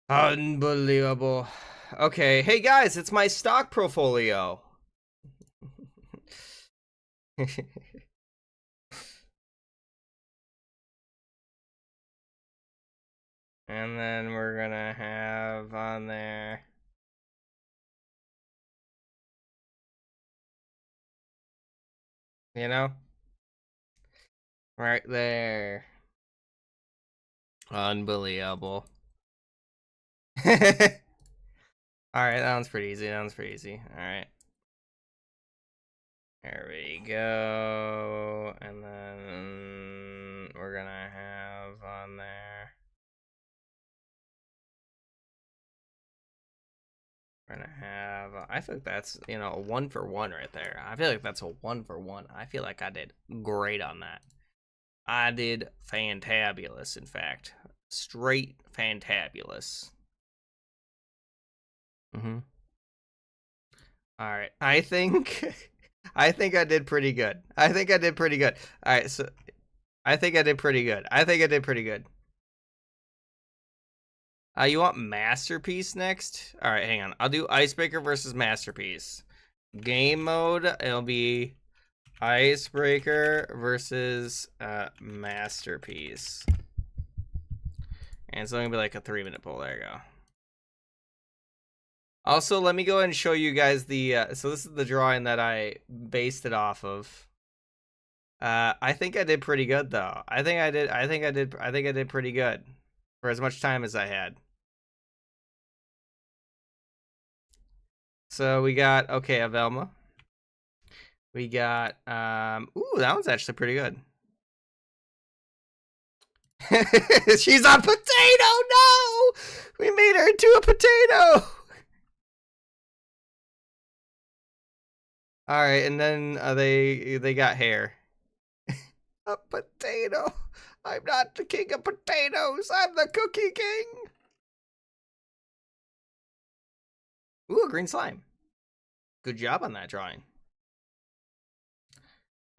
Unbelievable. Okay, hey guys, it's my stock portfolio. And then we're gonna have on there. You know? Right there. Unbelievable. Alright, that one's pretty easy. That one's pretty easy. Alright. There we go. And then we're gonna have on there. We're gonna have, I feel like that's, you know, a 1 for 1 right there. I feel like that's a 1 for 1. I feel like I did great on that. I did fantabulous, in fact. Straight fantabulous. Alright, I think I did pretty good. Alright, so I think I did pretty good. You want Masterpiece next? Alright, hang on. I'll do Icebreaker versus Masterpiece. Game mode, it'll be Icebreaker versus Masterpiece. And it's only gonna be like a 3-minute poll. There you go. Also, let me go ahead and show you guys the so this is the drawing that I based it off of. I think I did pretty good though. I think I did pretty good for as much time as I had. So we got, okay, Avelma. We got ooh, that one's actually pretty good. She's a potato. No, we made her into a potato. All right, and then they got hair. A potato. I'm not the king of potatoes. I'm the cookie king. Ooh, a green slime. Good job on that drawing.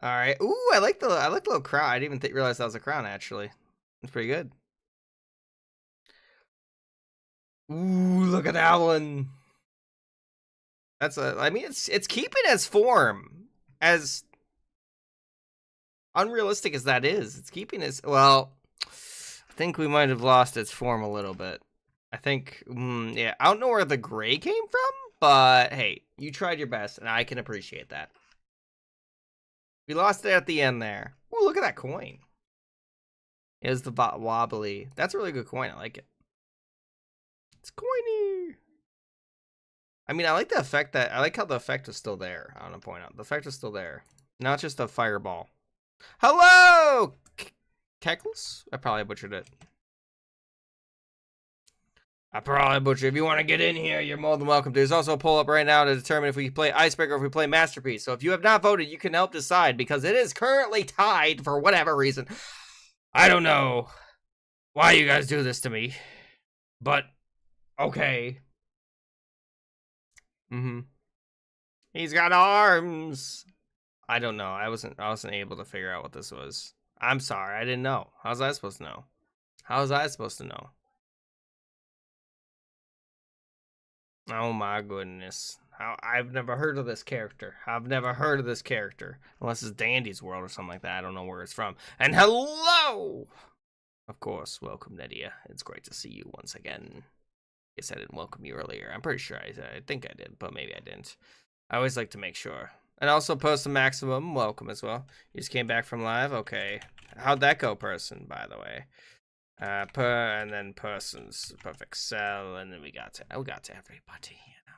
All right. Ooh, I like the little crown. I didn't even realize that was a crown. Actually, it's pretty good. Ooh, look at that one. That's a. I mean, it's keeping its form, as unrealistic as that is. It's keeping its, well. I think we might have lost its form a little bit. I think, yeah. I don't know where the gray came from, but hey, you tried your best, and I can appreciate that. We lost it at the end there. Ooh, look at that coin. Is the wobbly. That's a really good coin. I like it. It's coiny. I mean, I like the effect that, I like how the effect is still there. I want to point out. The effect is still there. Not just a fireball. Hello! Keckles? I probably butchered it. If you want to get in here, you're more than welcome. There's also a poll up right now to determine if we play Icebreaker or if we play Masterpiece. So if you have not voted, you can help decide, because it is currently tied for whatever reason. I don't know why you guys do this to me, but okay. He's got arms. I don't know. I wasn't able to figure out what this was. I'm sorry. I didn't know. How was I supposed to know? How was I supposed to know? Oh my goodness. I've never heard of this character. Unless it's Dandy's World or something like that. I don't know where it's from. And hello! Of course, welcome, Nedia. It's great to see you once again. Guess I didn't welcome you earlier. I'm pretty sure I think I did, but maybe I didn't. I always like to make sure. And also post a maximum welcome as well. You just came back from live? Okay. How'd that go, person, by the way? And then person's perfect cell, and then we got to everybody, you know.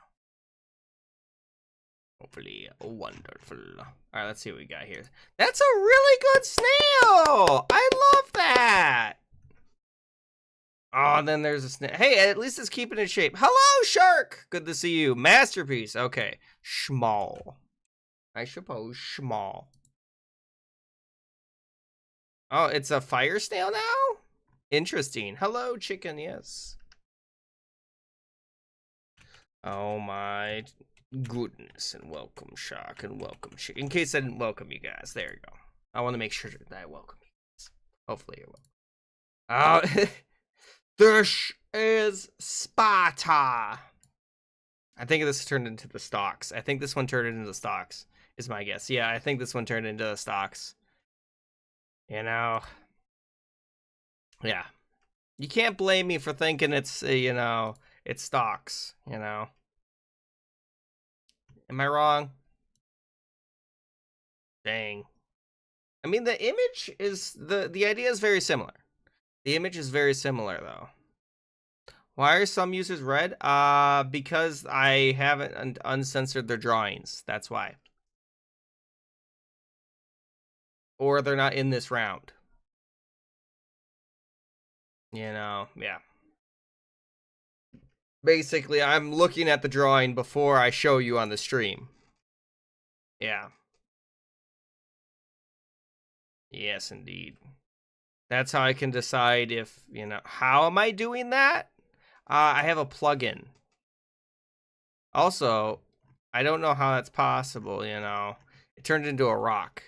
Hopefully wonderful. Alright, let's see what we got here. That's a really good snail! I love that! Oh, then there's a snail. Hey, at least it's keeping its shape. Hello, shark! Good to see you. Masterpiece. Okay. Schmall. I suppose schmall. Oh, it's a fire snail now? Interesting. Hello, chicken, yes. Oh my goodness, and welcome Shock and welcome Chick. In case I didn't welcome you guys, there you go. I want to make sure that I welcome you guys. Hopefully you will. This is Sparta. I think this turned into the stocks. I think this one turned into the stocks, is my guess. Yeah, I think this one turned into the stocks. You know. Yeah. You can't blame me for thinking it's, you know, it's stocks, you know. Am I wrong? Dang. I mean, the image is, the idea is very similar. The image is very similar, though. Why are some users red? Because I haven't uncensored their drawings. That's why. Or they're not in this round. You know, yeah. Basically, I'm looking at the drawing before I show you on the stream. Yeah. Yes, indeed. That's how I can decide if, you know, how am I doing that? I have a plugin. Also, I don't know how that's possible, you know. It turned into a rock.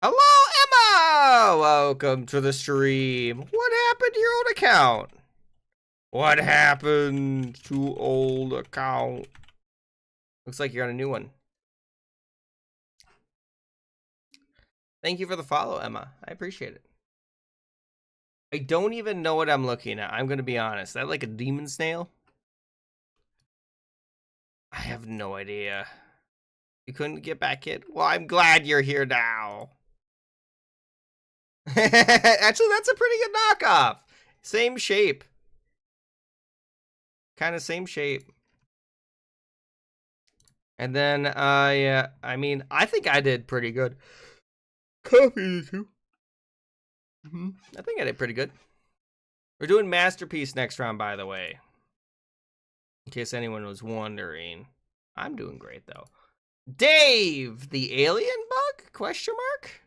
Hello, Emma! Welcome to the stream. What happened to your old account? What happened to old account? Looks like you're on a new one. Thank you for the follow, Emma. I appreciate it. I don't even know what I'm looking at. I'm going to be honest. Is that like a demon snail? I have no idea. You couldn't get back in? Well, I'm glad you're here now. Actually, that's a pretty good knockoff. Same shape. Kind of same shape. And then, yeah, I mean, I think I did pretty good. Copy the two. I think I did pretty good. We're doing Masterpiece next round, by the way. In case anyone was wondering. I'm doing great, though. Dave, the alien bug? Question mark?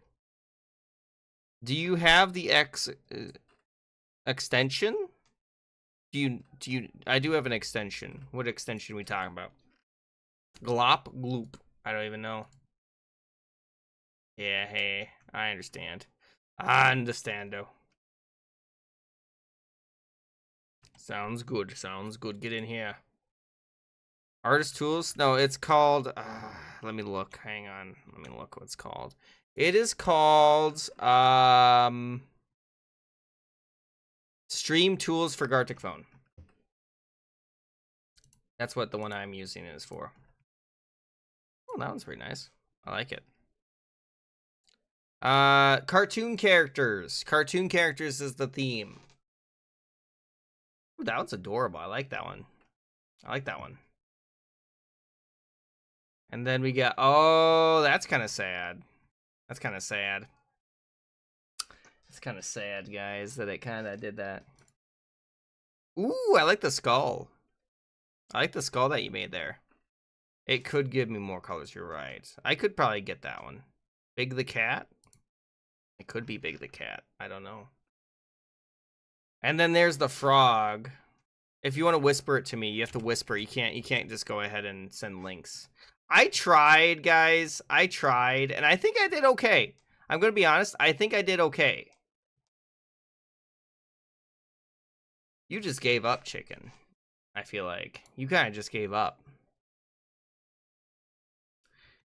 Do you have the extension? Do you? I do have an extension. What extension are we talking about? Glop? Gloop. I don't even know. Yeah, hey, I understand. I understand, though. Sounds good. Sounds good. Get in here. Artist tools? No, it's called. Let me look. Hang on. Let me look what it's called. It is called Stream Tools for Gartic Phone. That's what the one I'm using is for. Oh, that one's pretty nice. I like it. Cartoon characters. Cartoon characters is the theme. Ooh, that one's adorable. I like that one. I like that one. And then we got, oh, that's kind of sad. That's kind of sad. It's kind of sad, guys, that it kind of did that. Ooh, I like the skull. I like the skull that you made there. It could give me more colors, you're right. I could probably get that one. Big the Cat? It could be Big the Cat. I don't know. And then there's the frog. If you want to whisper it to me, you have to whisper. You can't just go ahead and send links. I tried, guys. I tried, and I think I did okay. I'm going to be honest. I think I did okay. You just gave up, chicken. I feel like. You kind of just gave up.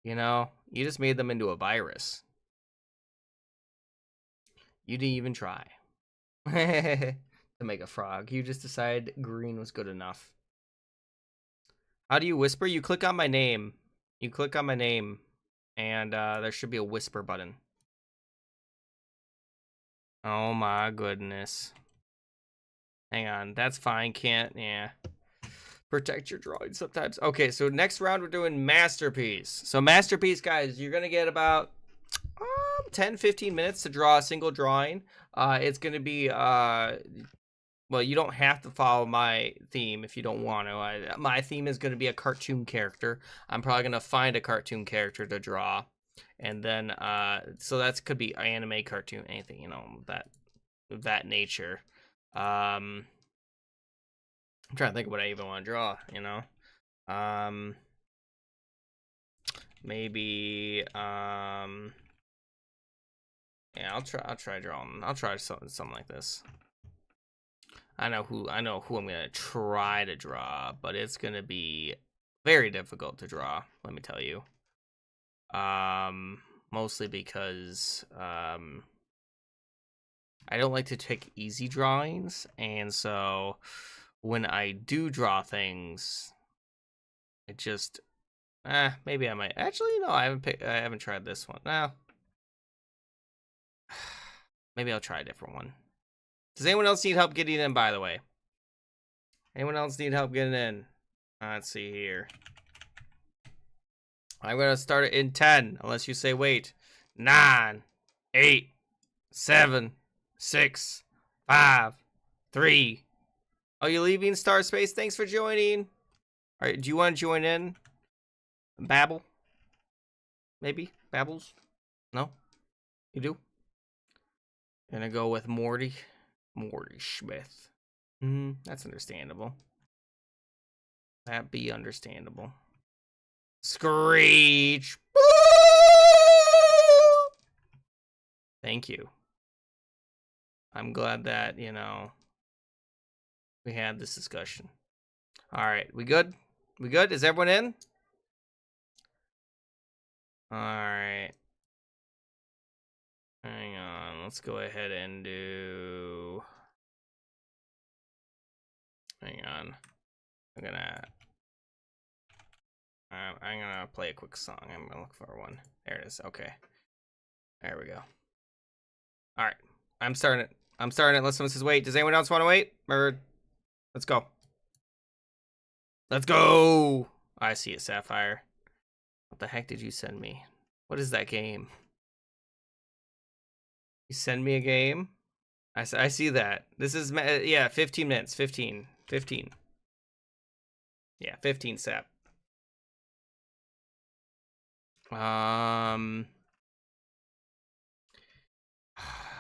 You know? You just made them into a virus. You didn't even try. To make a frog. You just decided green was good enough. How do you whisper? You click on my name. You click on my name, and there should be a whisper button. Oh my goodness. Hang on, that's fine, can't, yeah. Protect your drawing sometimes. Okay, so next round we're doing Masterpiece. So Masterpiece, guys, you're gonna get about 10-15 minutes to draw a single drawing. It's gonna be, well, you don't have to follow my theme if you don't want to. My theme is gonna be a cartoon character. I'm probably gonna find a cartoon character to draw. And then, so that could be anime, cartoon, anything, you know, that nature. I'm trying to think of what I even want to draw, you know. Maybe yeah, I'll try drawing. I'll try something like this. I know who I'm gonna try to draw, but it's gonna be very difficult to draw, let me tell you. Mostly because I don't like to take easy drawings, and so when I do draw things, it just maybe I might actually no, I haven't tried this one. No. Maybe I'll try a different one. Does anyone else need help getting in, by the way? Anyone else need help getting in? Let's see here. I'm gonna start it in 10, unless you say wait. 9, 8, 7, 6, 5, 3. Oh, you leaving Star Space? Thanks for joining. All right, do you want to join in? Babble? Maybe? Babbles? No? You do? Gonna go with Morty. Morty Smith. That's understandable. That be understandable. Screech. Thank you. I'm glad that, you know, we had this discussion. All right, we good? We good? Is everyone in? All right. Hang on. Let's go ahead and do... Hang on. I'm gonna play a quick song. I'm gonna look for one. There it is. Okay. There we go. All right. I'm starting it. Unless someone says wait. Does anyone else want to wait? Or let's go. Let's go. I see it, Sapphire. What the heck did you send me? What is that game? You send me a game? I see that. This is, yeah, 15 minutes. 15. Yeah, 15 Sap.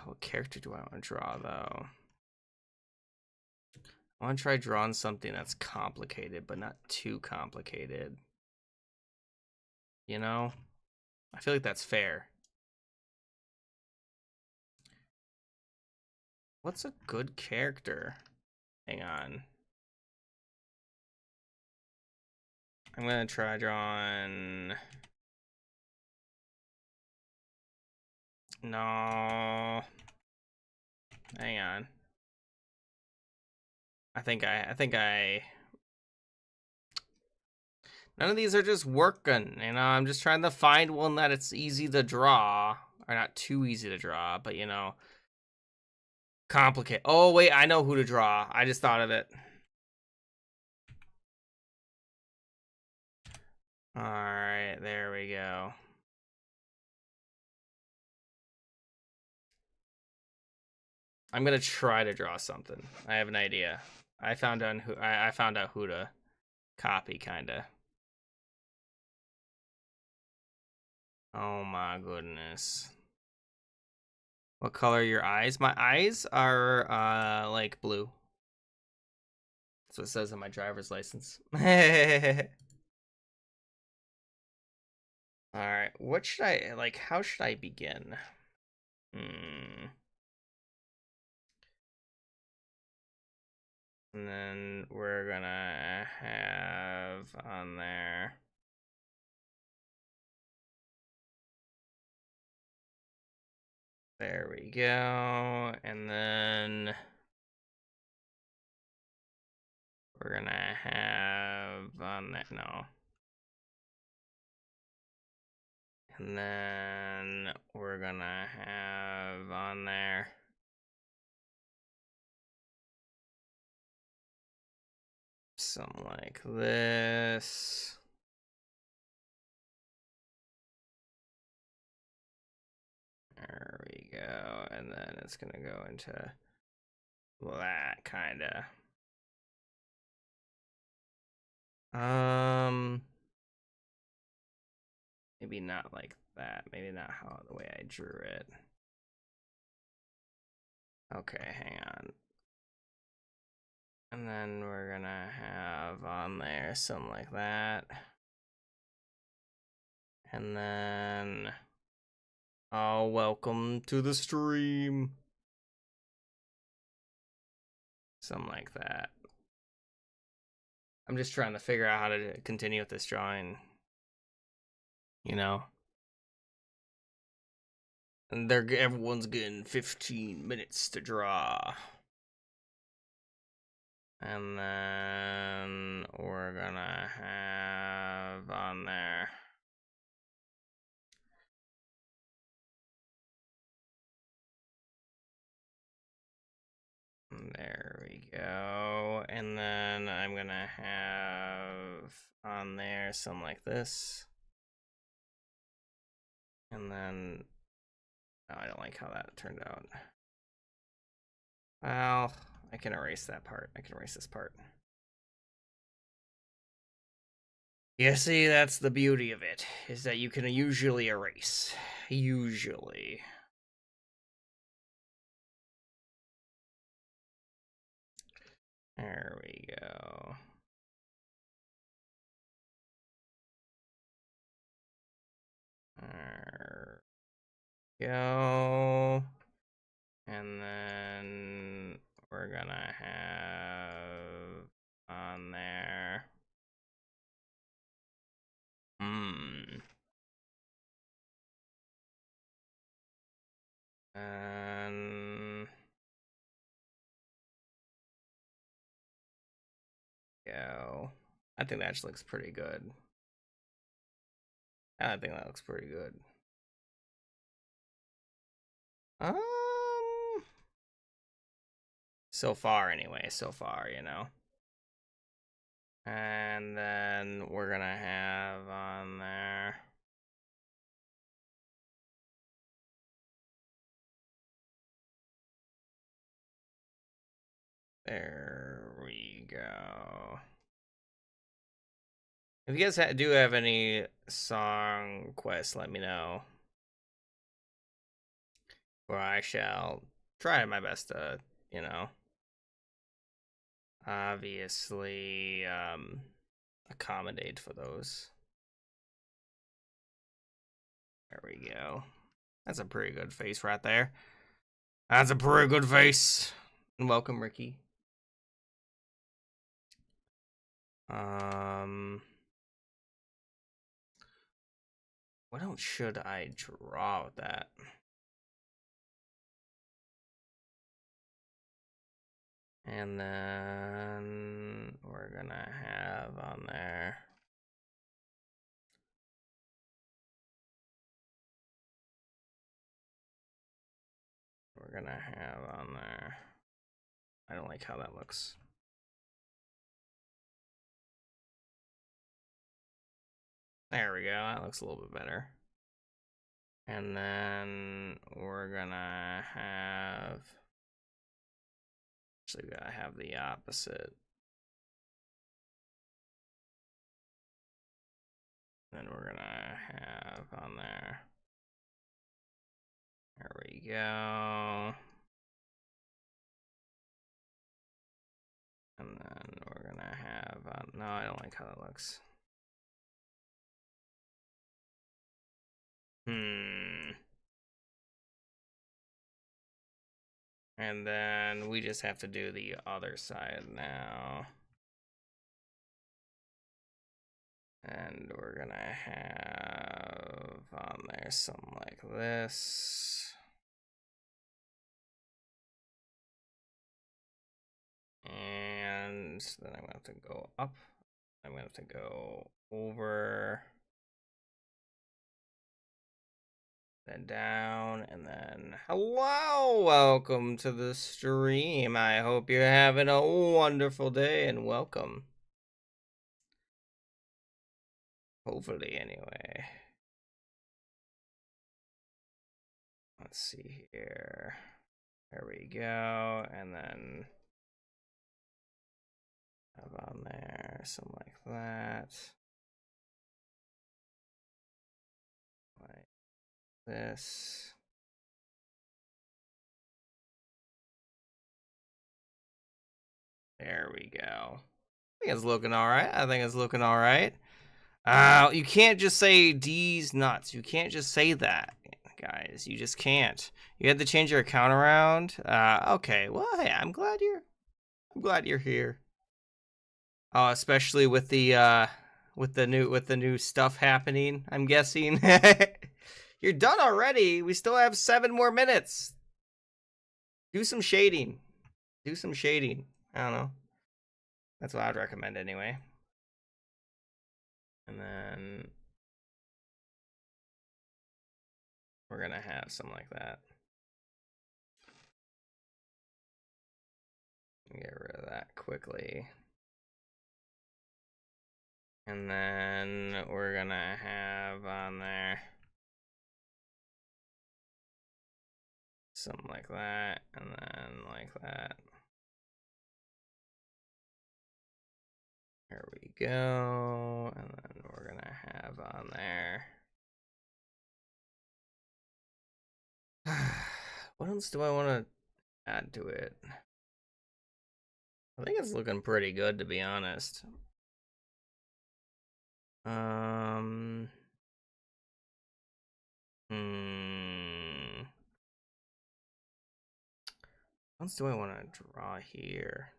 What character do I want to draw, though? I want to try drawing something that's complicated, but not too complicated. You know? I feel like that's fair. What's a good character? Hang on. I'm gonna try drawing... No. Hang on. I think none of these are just working, you know. I'm just trying to find one that it's easy to draw, or not too easy to draw, but you know, complicate. Oh wait, I know who to draw. I just thought of it. All right, there we go. I'm gonna try to draw something. I have an idea. I found out who to copy, kinda. Oh my goodness. What color are your eyes? My eyes are like blue. That's what it says on my driver's license. All right, what should I like? How should I begin? And then we're gonna have on there. There we go. And then we're gonna have on that. No. And then we're gonna have on there. Something like this. There we go. And then it's gonna go into that kinda. Maybe not like that. Maybe not how the way I drew it. Okay, hang on. And then we're gonna have on there something like that. And then, oh, welcome to the stream. Something like that. I'm just trying to figure out how to continue with this drawing. You know? And everyone's getting 15 minutes to draw. And then we're gonna have on there. There we go. And then I'm gonna have on there something like this. And then, oh, I don't like how that turned out. Well, I can erase that part. I can erase this part. Yeah, see, that's the beauty of it, is that you can usually erase. Usually. There we go. There we go. And then we're gonna have on there. And go. I think that actually looks pretty good. I think that looks pretty good. So far anyway, so far, you know. And then we're gonna have on there. There we go. If you guys do have any song quests, let me know. Or I shall try my best to, you know, obviously accommodate for those. There we go. That's a pretty good face right there. That's a pretty good face. And welcome, Ricky. What else should I draw with that? And then we're gonna have on there. We're gonna have on there. I don't like how that looks. There we go. That looks a little bit better. And then we're gonna have. Actually, we gotta have the opposite. Then we're gonna have on there. There we go. And then we're gonna have, no, I don't like how that looks. And then we just have to do the other side now. And we're gonna have on there something like this. And then I'm gonna have to go up. I'm gonna have to go over. Then down, and then hello, welcome to the stream. I hope you're having a wonderful day, and welcome. Hopefully, anyway. Let's see here. There we go, and then have on there something like that. Like this. There we go. I think it's looking all right. I think it's looking all right. You can't just say D's nuts. You can't just say that, guys. You just can't. You had to change your account around. Okay. Well, hey, I'm glad you're here. Oh, especially with the new stuff happening. I'm guessing. You're done already. We still have 7 more minutes. Do some shading. Do some shading. I don't know. That's what I'd recommend anyway. And then we're gonna have something like that. Get rid of that quickly. And then we're gonna have on there something like that, and then like that. There we go. And then we're gonna have on there. What else do I want to add to it? I think it's looking pretty good, to be honest. What else do I want to draw here?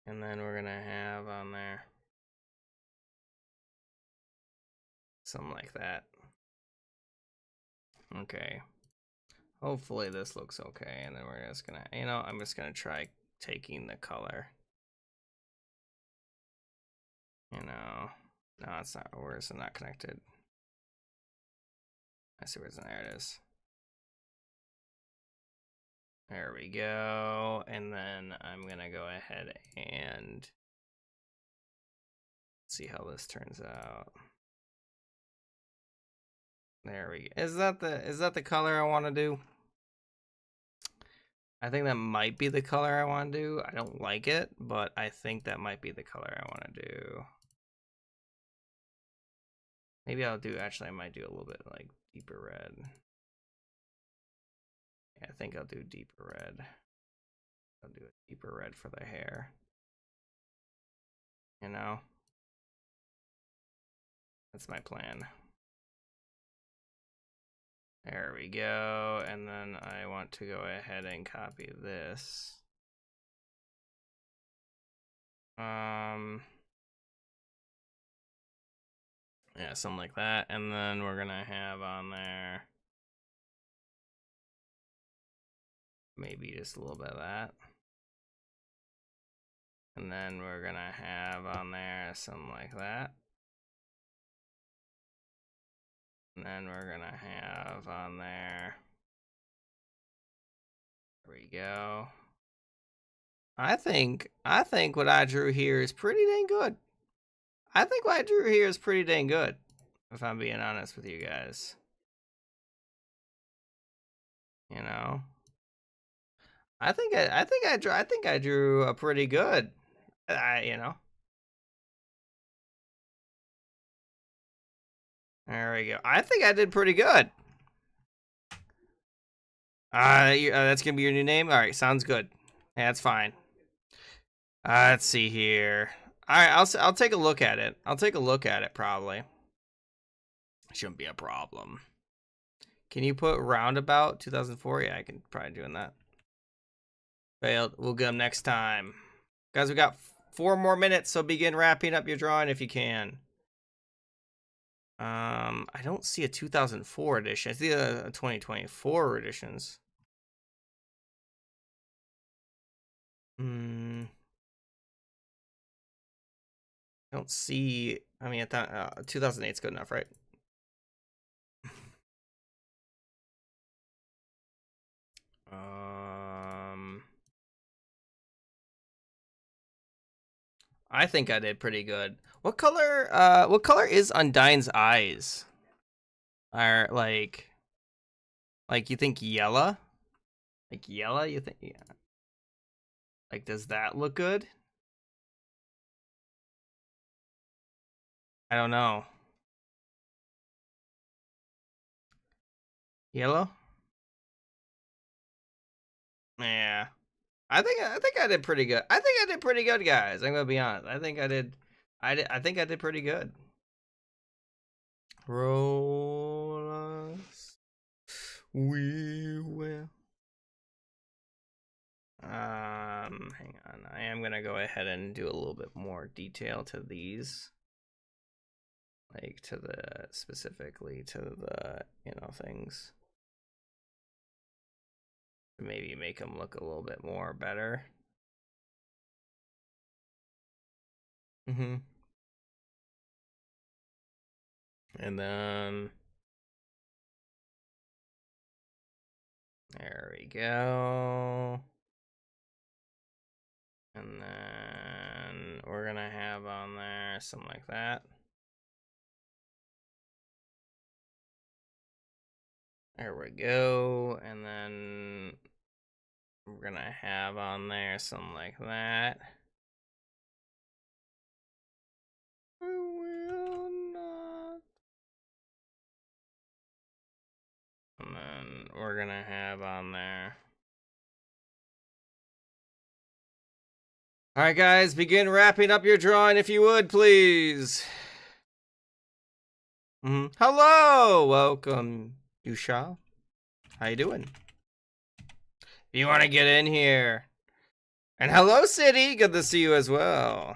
And then we're gonna have on there something like that. Okay. Hopefully this looks okay, and then we're just gonna, I'm just gonna try taking the color. No, it's not. Where is it not connected? I see where's there it is. There we go. And then I'm gonna go ahead and see how this turns out. There we go. Is that the color I want to do? I think that might be the color I want to do. I don't like it, but I think that might be the color I want to do. Maybe I might do a little bit like deeper red. Yeah, I think I'll do deeper red. I'll do a deeper red for the hair. That's my plan. There we go. And then I want to go ahead and copy this. Yeah, something like that. And then we're gonna have on there maybe just a little bit of that. And then we're gonna have on there something like that. And then we're gonna have on there. There we go. I think what I drew here is pretty dang good. I think what I drew here is pretty dang good, if I'm being honest with you guys. I think I drew a pretty good. There we go. I think I did pretty good. That's gonna be your new name. All right, sounds good. Yeah, that's fine. Let's see here. All right, I'll take a look at it. I'll take a look at it probably. Shouldn't be a problem. Can you put roundabout 2004? Yeah, I can probably doing that. Failed. We'll get them next time. Guys, we got 4 more minutes, so begin wrapping up your drawing if you can. I don't see a 2004 edition. I see a 2024 editions. I don't see. I mean, I thought 2008 is good enough, right? I think I did pretty good. What color is Undyne's eyes? Are like you think yellow? Like yellow, you think? Yeah. Like, does that look good? I don't know. Yellow? Yeah. I think I did pretty good. I think I did pretty good, guys. I'm gonna be honest. I think I did pretty good. Roll us. We will. Hang on. I am gonna go ahead and do a little bit more detail to these. Like to the specifically to the, you know, things. Maybe make them look a little bit more better. And then there we go. And then we're gonna have on there something like that. There we go. And then we're gonna have on there something like that. I will not. And then we're gonna have on there. All right, guys, begin wrapping up your drawing if you would, please. Hello, welcome, Yusha. How you doing? You want to get in here? And hello, City. Good to see you as well.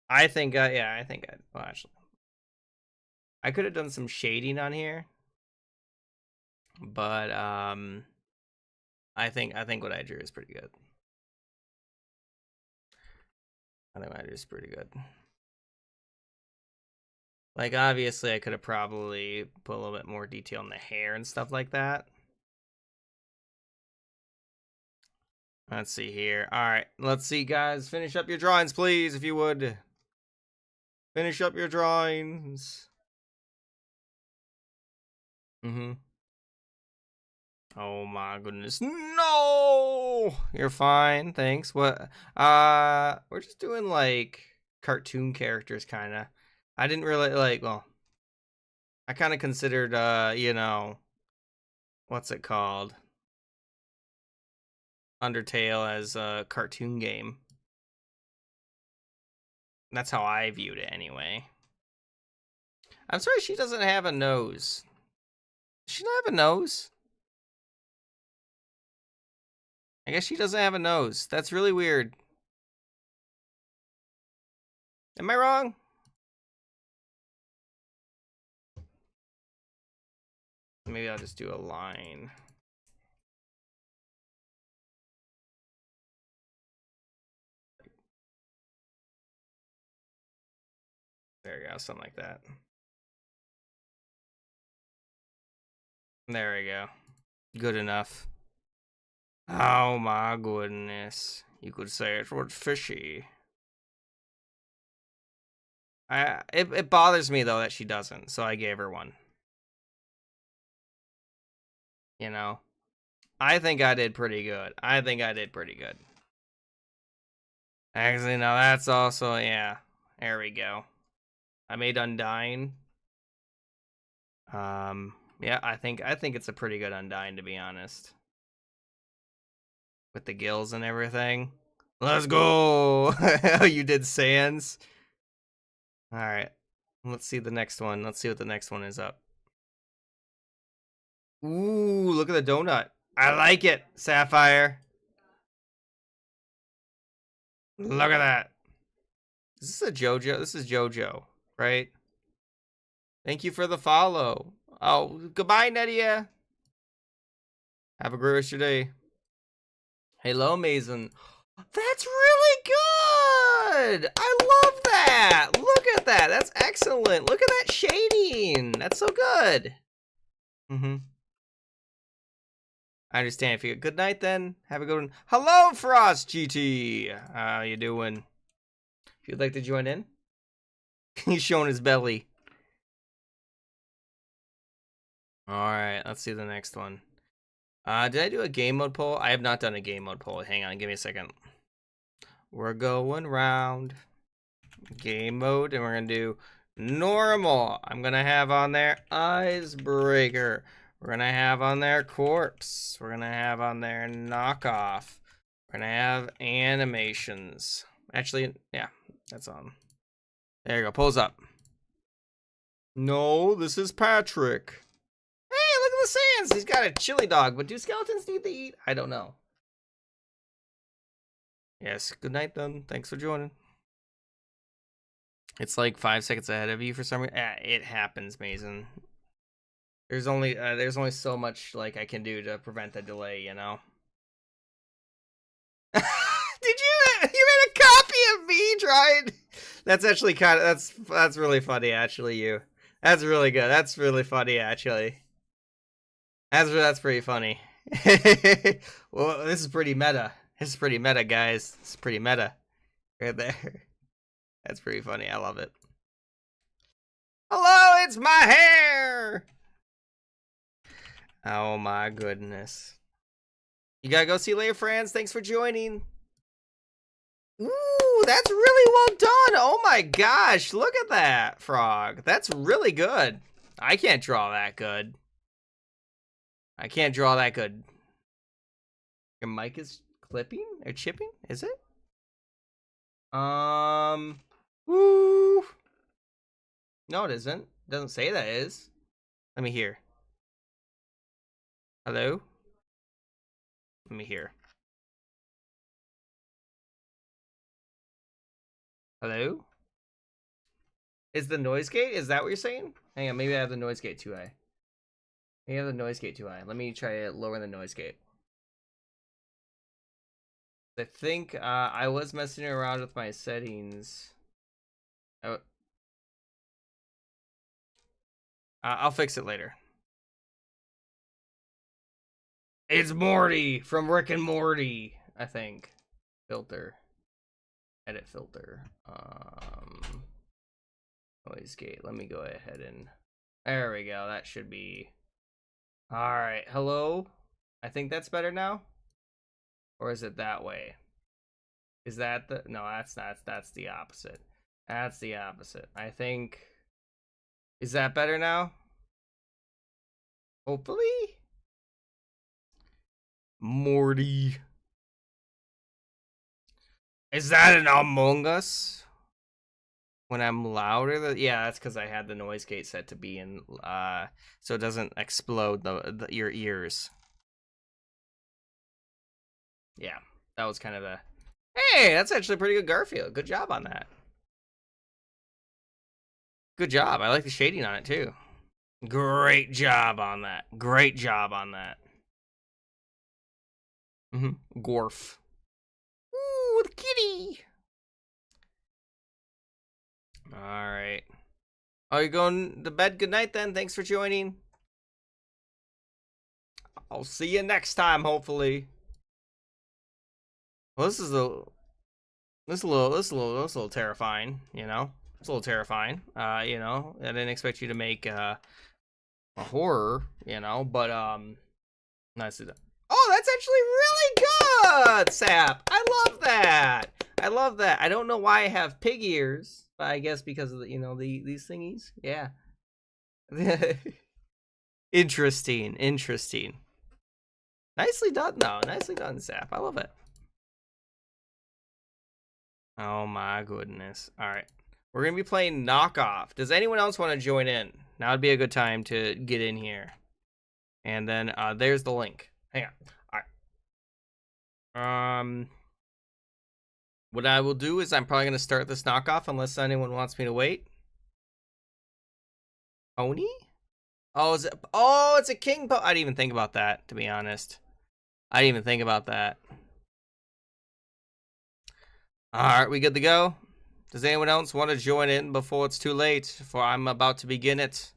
I think, yeah, well, actually, I could have done some shading on here, but I think what I drew is pretty good. I think what I drew is pretty good. Like, obviously, I could have probably put a little bit more detail in the hair and stuff like that. Let's see here. All right, let's see, guys. Finish up your drawings, please, if you would. Finish up your drawings. Oh my goodness. No! You're fine, thanks. What? We're just doing, like, cartoon characters, kind of. I didn't really, like, well, I kind of considered, you know, what's it called? Undertale as a cartoon game. That's how I viewed it, anyway. I'm sorry she doesn't have a nose. Does she not have a nose? I guess she doesn't have a nose. That's really weird. Am I wrong? Maybe I'll just do a line. There you go, something like that. There we go. Good enough. Oh my goodness. You could say it was fishy. It bothers me though that she doesn't, so I gave her one. You know? I think I did pretty good. Actually, no, that's also, yeah. There we go. I made Undying. Yeah, I think it's a pretty good Undying, to be honest. With the gills and everything. Let's go! You did Sans? Alright. Let's see the next one. Let's see what the next one is up. Ooh, look at the donut. I like it, Sapphire. Look at that. Is this a JoJo? This is JoJo, right? Thank you for the follow. Oh, goodbye, Nedia. Have a great rest of your day. Hello, Mason. That's really good. I love that. Look at that. That's excellent. Look at that shading. That's so good. I understand. If you good night, then have a good one. Hello, Frost GT. How you doing? If you'd like to join in, he's showing his belly. All right, let's see the next one. Did I do a game mode poll? I have not done a game mode poll. Hang on, give me a second. We're going round game mode, and we're gonna do normal. I'm gonna have on there Icebreaker, We're gonna have on there corpse. We're gonna have on there knockoff. We're gonna have animations. Actually, yeah, that's on. There you go. Pulls up. No, this is Patrick. Hey, look at the sands. He's got a chili dog, but do skeletons need to eat? I don't know. Yes, good night then. Thanks for joining. It's like 5 seconds ahead of you for some reason. It happens, Mason. There's only so much like I can do to prevent the delay, you know. Did you made a copy of me trying? That's actually kind of that's really funny actually. That's really good. That's really funny actually. That's pretty funny. Well, this is pretty meta. This is pretty meta, guys. This is pretty meta right there. That's pretty funny. I love it. Hello, it's my hair. Oh my goodness. You gotta go see later, friends. Thanks for joining. Ooh, that's really well done. Oh my gosh, look at that, Frog. That's really good. I can't draw that good. I can't draw that good. Your mic is clipping or chipping? Is it? Woo. No, it isn't. It doesn't say that it is. Let me hear. Hello? Let me hear. Hello? Is the noise gate? Is that what you're saying? Hang on, maybe I have the noise gate too high. Maybe I have the noise gate too high. Let me try to lower the noise gate. I think I was messing around with my settings. I'll fix it later. It's Morty from Rick and Morty, I think. Filter. Edit filter. Noise gate. Let me go ahead and... There we go. That should be... Alright. Hello? I think that's better now? Or is it that way? Is that the... No, that's not. That's the opposite. That's the opposite. I think... Is that better now? Hopefully? Morty. Is that an Among Us? When I'm louder? Yeah, that's because I had the noise gate set to be in, so it doesn't explode your ears. Yeah, that was kind of the... Hey, that's actually a pretty good Garfield. Good job on that. Good job. I like the shading on it, too. Great job on that. Great job on that. Gorf. Ooh, the kitty. All right. Are you going to bed? Good night, then. Thanks for joining. I'll see you next time, hopefully. Well, this is a little terrifying, you know. It's a little terrifying. You know, I didn't expect you to make a horror, you know, but nicely done. Oh, that's actually really good, Sap. I love that. I love that. I don't know why I have pig ears, but I guess because of the, you know, these thingies. Yeah. Interesting. Nicely done, though. Nicely done, Sap. I love it. Oh my goodness. All right. We're going to be playing Knockoff. Does anyone else want to join in? Now would be a good time to get in here. And then there's the link. Hang on. All right. What I will do is I'm probably going to start this Knockoff unless anyone wants me to wait. Pony? Oh, is it? Oh, it's a king pony. I didn't even think about that, to be honest. I didn't even think about that. All right, we good to go? Does anyone else want to join in before it's too late? For I'm about to begin it.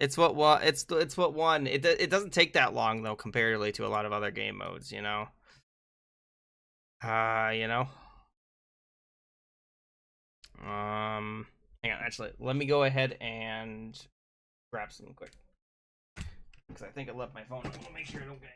It's what one. It's what one. It doesn't take that long though, comparatively to a lot of other game modes. You know. You know. Hang on. Actually, let me go ahead and grab some quick, because I think I left my phone. I want to make sure I don't get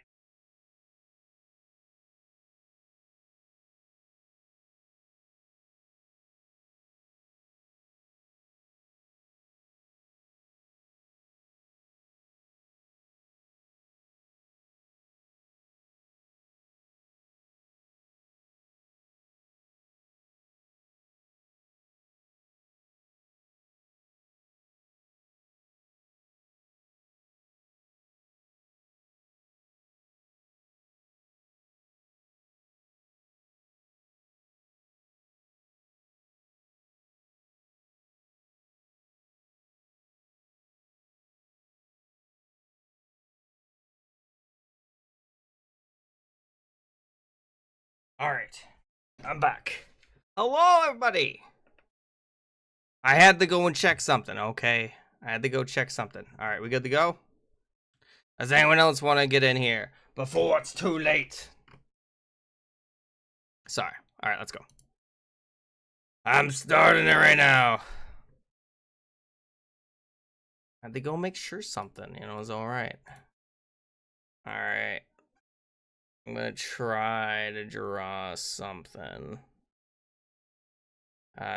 Alright. I'm back. Hello, everybody! I had to go and check something, okay? I had to go check something. Alright, we good to go? Does anyone else want to get in here before it's too late? Sorry. Alright, let's go. I'm starting it right now. I had to go make sure something, is alright. Alright. I'm gonna try to draw something.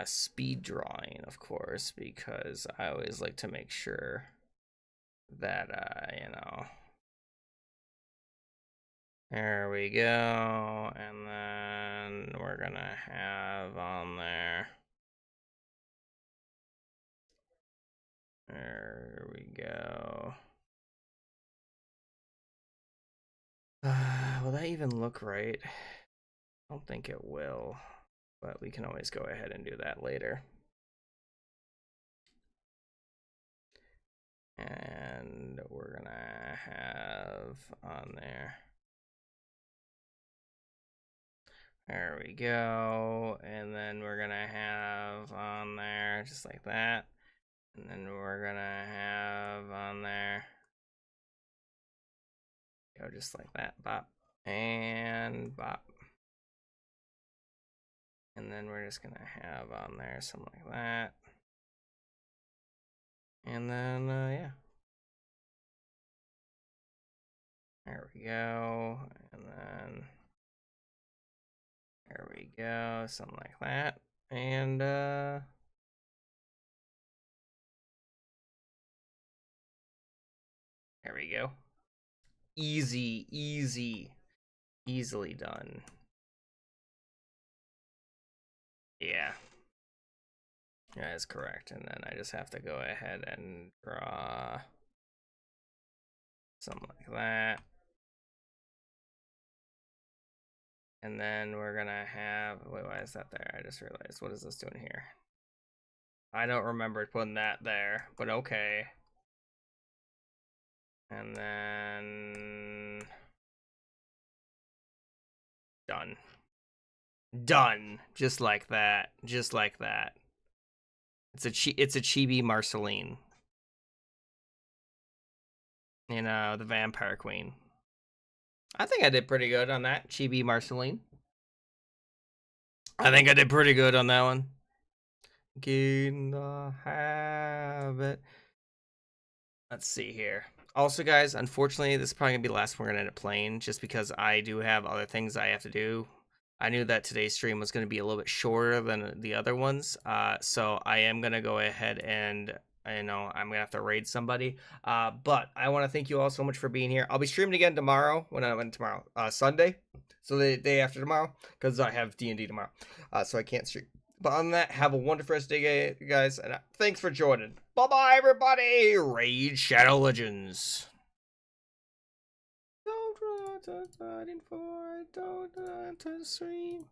Speed drawing, of course, because I always like to make sure that, there we go. And then we're gonna have on there. There we go. Will that even look right? I don't think it will, but we can always go ahead and do that later. And we're gonna have on there. There we go. And then we're gonna have on there just like that. And then we're gonna have on there. Go just like that. Bop. And bop. And then we're just gonna have on there something like that. And then, yeah. There we go. And then there we go. Something like that. And, there we go. Easily done. Yeah. That is correct. And then I just have to go ahead and draw something like that. And then we're gonna have, wait, why is that there? I just realized, what is this doing here? I don't remember putting that there, but okay. And then done, just like that, just like that. It's a chibi Marceline, the vampire queen. I think I did pretty good on that chibi Marceline. I think I did pretty good on that one. Get in the habit. Let's see here. Also, guys, unfortunately, this is probably gonna be the last one we're gonna end up playing, just because I do have other things I have to do. I knew that today's stream was gonna be a little bit shorter than the other ones, so I am gonna go ahead and I'm gonna have to raid somebody. But I want to thank you all so much for being here. I'll be streaming again tomorrow. Sunday, so the day after tomorrow, because I have D&D tomorrow, so I can't stream. But on that, have a wonderful rest of the day, guys, and thanks for joining. Bye-bye, everybody! Raid Shadow Legends. Don't run to fighting for, don't run to stream.